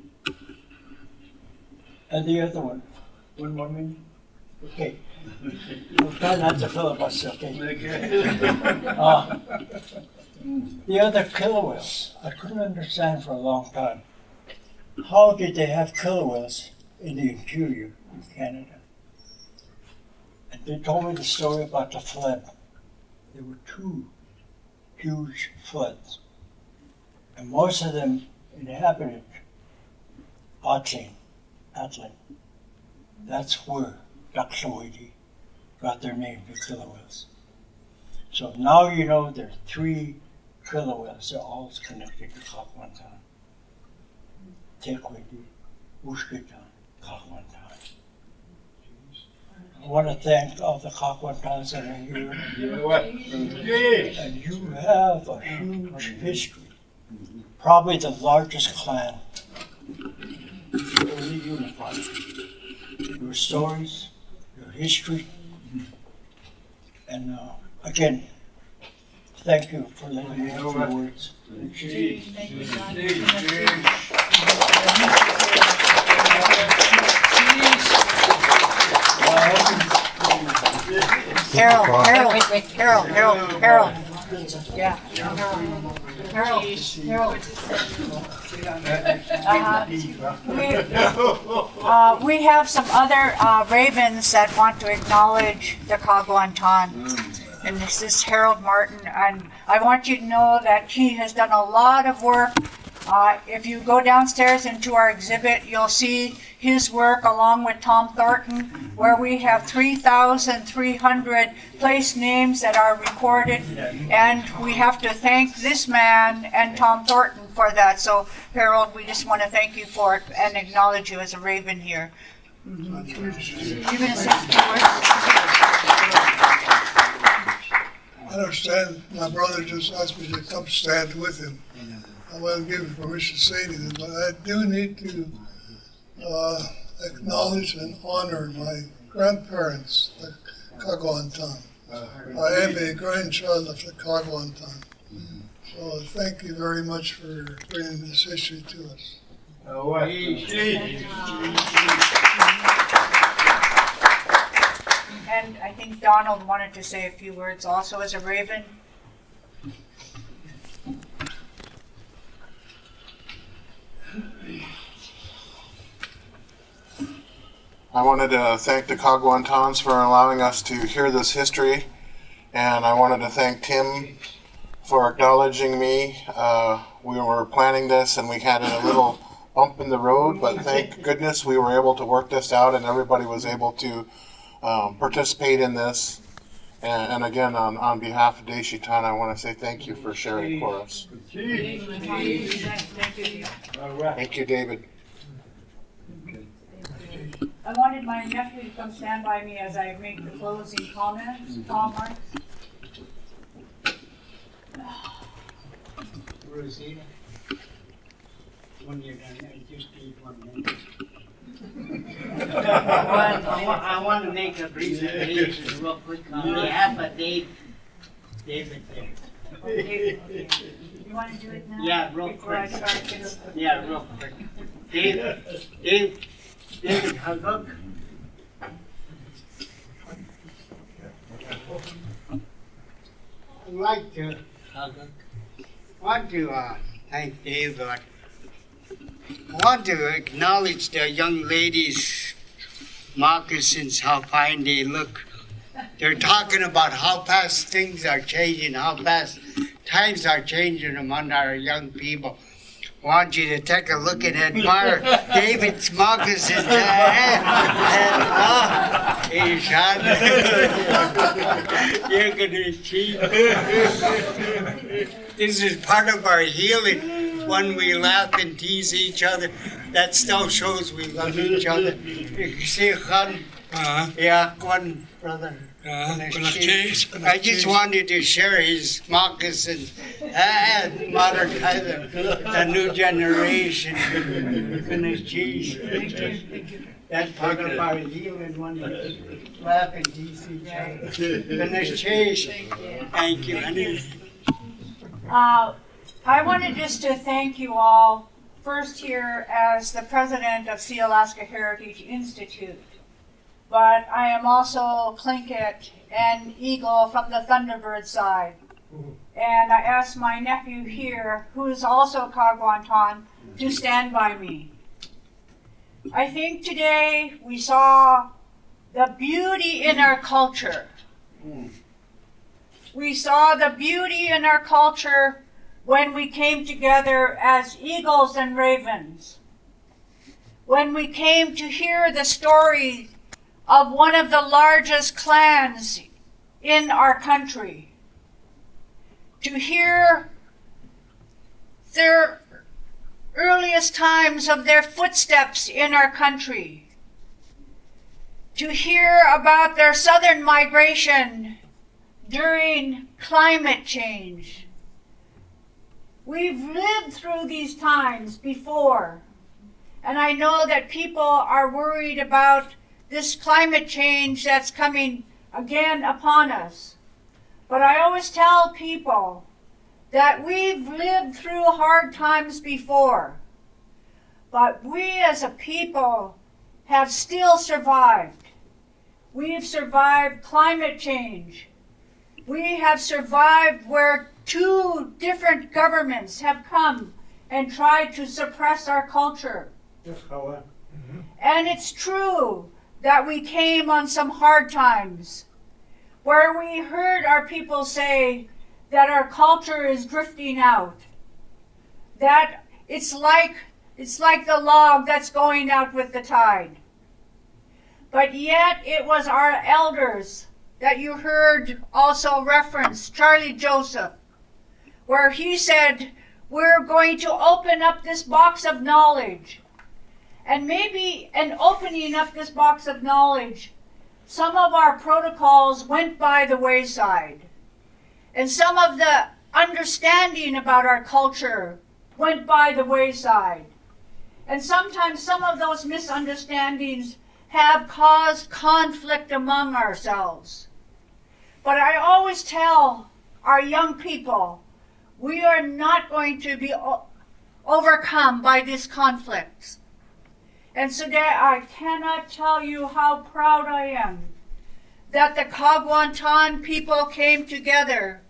And the other one more minute? Okay. We'll try not to filibuster, okay? The other killer whales, I couldn't understand for a long time. How did they have killer whales in the interior of Canada? And they told me the story about the flood. There were two huge floods. And most of them inhabited Atlin. That's where moiety got their name, the killer whales. So now you know there are 3 killer whales. They're all connected to Kaagwaantaan. Tequidi, Ushkitan, Kaagwaantaan. I want to thank all the Kaagwaantaans that are here. And you have a huge history. Probably the largest clan. Fully unified. Your stories, your history, and again, thank you for letting me have a few words. Thank you, John. Harold. Yeah. Harold. We have some other ravens that want to acknowledge the Kaagwaantaan. And this is Harold Martin, and I want you to know that he has done a lot of work. If you go downstairs into our exhibit, you'll see his work along with Tom Thornton, where we have 3,300 place names that are recorded, and we have to thank this man and Tom Thornton for that. So, Harold, we just want to thank you for it and acknowledge you as a raven here. You're going to say a few words? I understand my brother just asked me to come stand with him. I want to give him permission to say anything, but I do need to acknowledge and honor my grandparents, the Kaagwaantaan. I am a grandchild of the Kaagwaantaan. So thank you very much for bringing this history to us. And I think Donald wanted to say a few words also as a raven. I wanted to thank the Kaagwaantaans for allowing us to hear this history, and I wanted to thank Tim for acknowledging me. We were planning this and we had a little bump in the road, but thank goodness we were able to work this out and everybody was able to participate in this. And again, on behalf of Deisheetaan, I want to say thank you for sharing for us. Thank you, David. I wanted my nephew to come stand by me as I make the closing comments. Tom Marks. Rosita, when you're done, I just need 1 minute. I want to make a presentation real quick on behalf of David there. Okay. You want to do it now? Yeah, real Before I quick. start this? Yeah, real quick. David Kanosh. I'd like to thank Dave, but I want to acknowledge the young ladies' moccasins, how fine they look. They're talking about how fast things are changing, how fast times are changing among our young people. I want you to take a look and admire David's moccasins. Hey, Sean, you're going to achieve. This is part of our healing. When we laugh and tease each other, that still shows we love each other. You see, yeah, one brother. I just wanted to share his moccasins and modern time, the new generation. That's part of our healing when we laugh and tease each other. Thank you, honey. I wanted just to thank you all, first here as the president of Sealaska Heritage Institute, but I am also Tlingit and Eagle from the Thunderbird side. And I asked my nephew here, who is also Kaagwaantaan, to stand by me. I think today we saw the beauty in our culture. We saw the beauty in our culture when we came together as eagles and ravens. when we came to hear the story of one of the largest clans in our country, to hear their earliest times of their footsteps in our country, to hear about their southern migration during climate change. We've lived through these times before, and I know that people are worried about this climate change that's coming again upon us. But I always tell people that we've lived through hard times before, but we as a people have still survived. We've survived climate change. We have survived where 2 different governments have come and tried to suppress our culture. And it's true that we came on some hard times where we heard our people say that our culture is drifting out, that it's like the log that's going out with the tide. But yet it was our elders that you heard also reference, Charlie Joseph, where he said, we're going to open up this box of knowledge. And maybe in opening up this box of knowledge, some of our protocols went by the wayside. And some of the understanding about our culture went by the wayside. And sometimes some of those misunderstandings have caused conflict among ourselves. But I always tell our young people, we are not going to be overcome by these conflicts. And today I cannot tell you how proud I am that the Kaagwaantaan people came together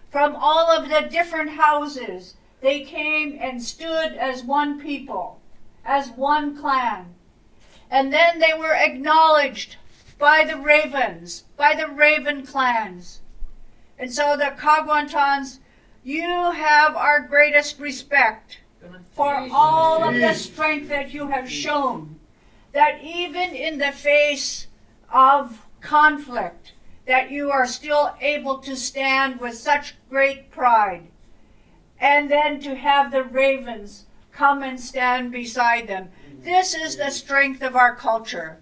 from all of the different houses. They came and stood as one people, as one clan. And then they were acknowledged by the ravens, by the raven clans. And so the Kaagwaantaans, you have our greatest respect for all of the strength that you have shown, that even in the face of conflict, that you are still able to stand with such great pride. And then to have the ravens come and stand beside them. This is the strength of our culture.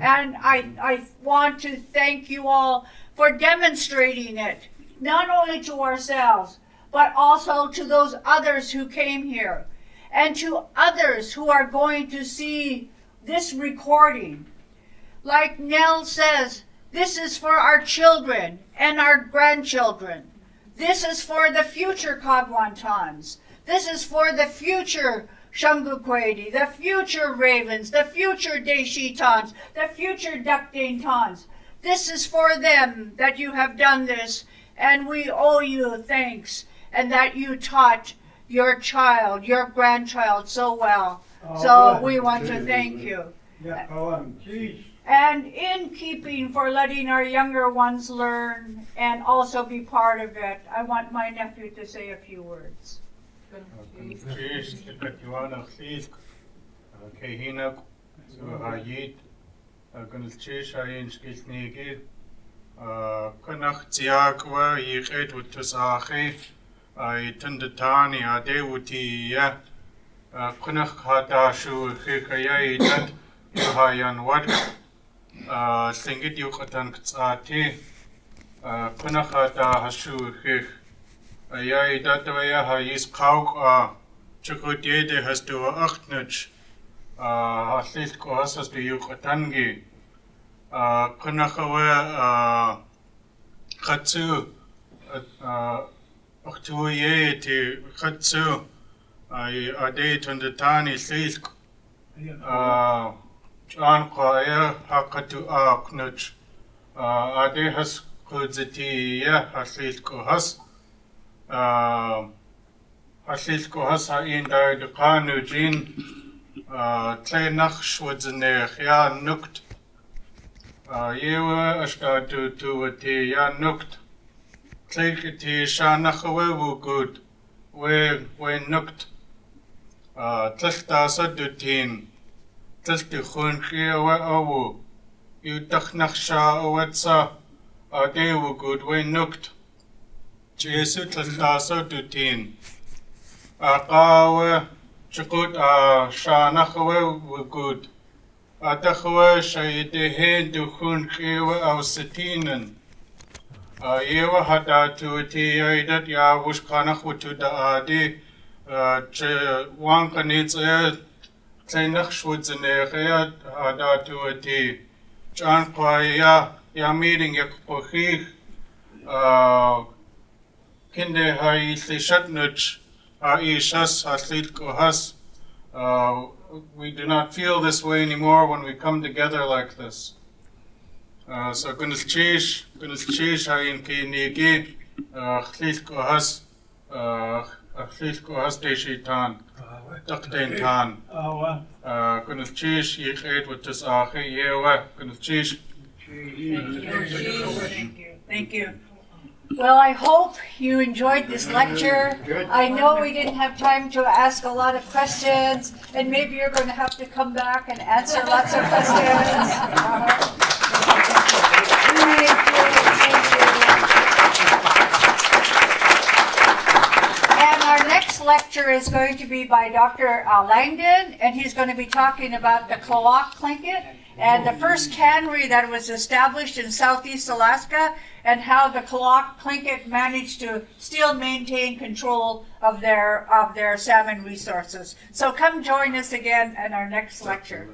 And I want to thank you all for demonstrating it, not only to ourselves, but also to those others who came here, and to others who are going to see this recording. Like Nell says, this is for our children and our grandchildren. This is for the future Kaagwaantaans. This is for the future Shangukwedi, the future ravens, the future Deisheetaans, the future Duckdaintaans. This is for them that you have done this, and we owe you thanks, and that you taught your child, your grandchild so well. So we want to thank you. And in keeping for letting our younger ones learn and also be part of it, I want my nephew to say a few words. I tundetani adewuti ya kunach hadashu khikayai dat yuhayan wad Tlingit yuqatan ktsati kunach hadashu khik ayai dat waya hayis qauk chukutide has to achtnuch hasil ko hasas to yuqatangi kunach wa khatsu Octuye te Katsu, I date on the Tani Silk, John Quaya, Hakatu Aknuch, Ade has Kudziti, Hasilko has, Hasilko has in the Kanu Jin, Tlenach Schwudzene, Ya Nukt, Yewa Ashkatu to a tea, Ya Nukt. Tlingit Shanachwe good, we nukt. Tlechta Sadutin, Tilti khunki awa awool. You taknaksha awatsa. Adewu good way nukt. Jesu tlaso dutin. Aqawa chukut shanakhawa good. Atakhwa shayidehen dukhun khiwa awsatinen. Yewa hada tuati yaidat ya wushkanach wutu da adi. Wankanits Tlingit Schwutzene hada tuati. Chan kwaya ya meeting yak pochich. Kinde hai thishatnuch. Ishas atlit kohas. We do not feel this way anymore when we come together like this. So gunnus chish hayin ki nigi atlit kohas Deisheetaan. Duckdaintaan. Gunnus chish yichet with this ache yewa gunnus chish. Thank you. Well, I hope you enjoyed this lecture. I know we didn't have time to ask a lot of questions, and maybe you're going to have to come back and answer lots of questions. Thank you. And our next lecture is going to be by Dr. Langdon, and he's going to be talking about the Tlingit and the first cannery that was established in southeast Alaska, and how the Tlingit managed to still maintain control of their salmon resources. So come join us again in our next lecture.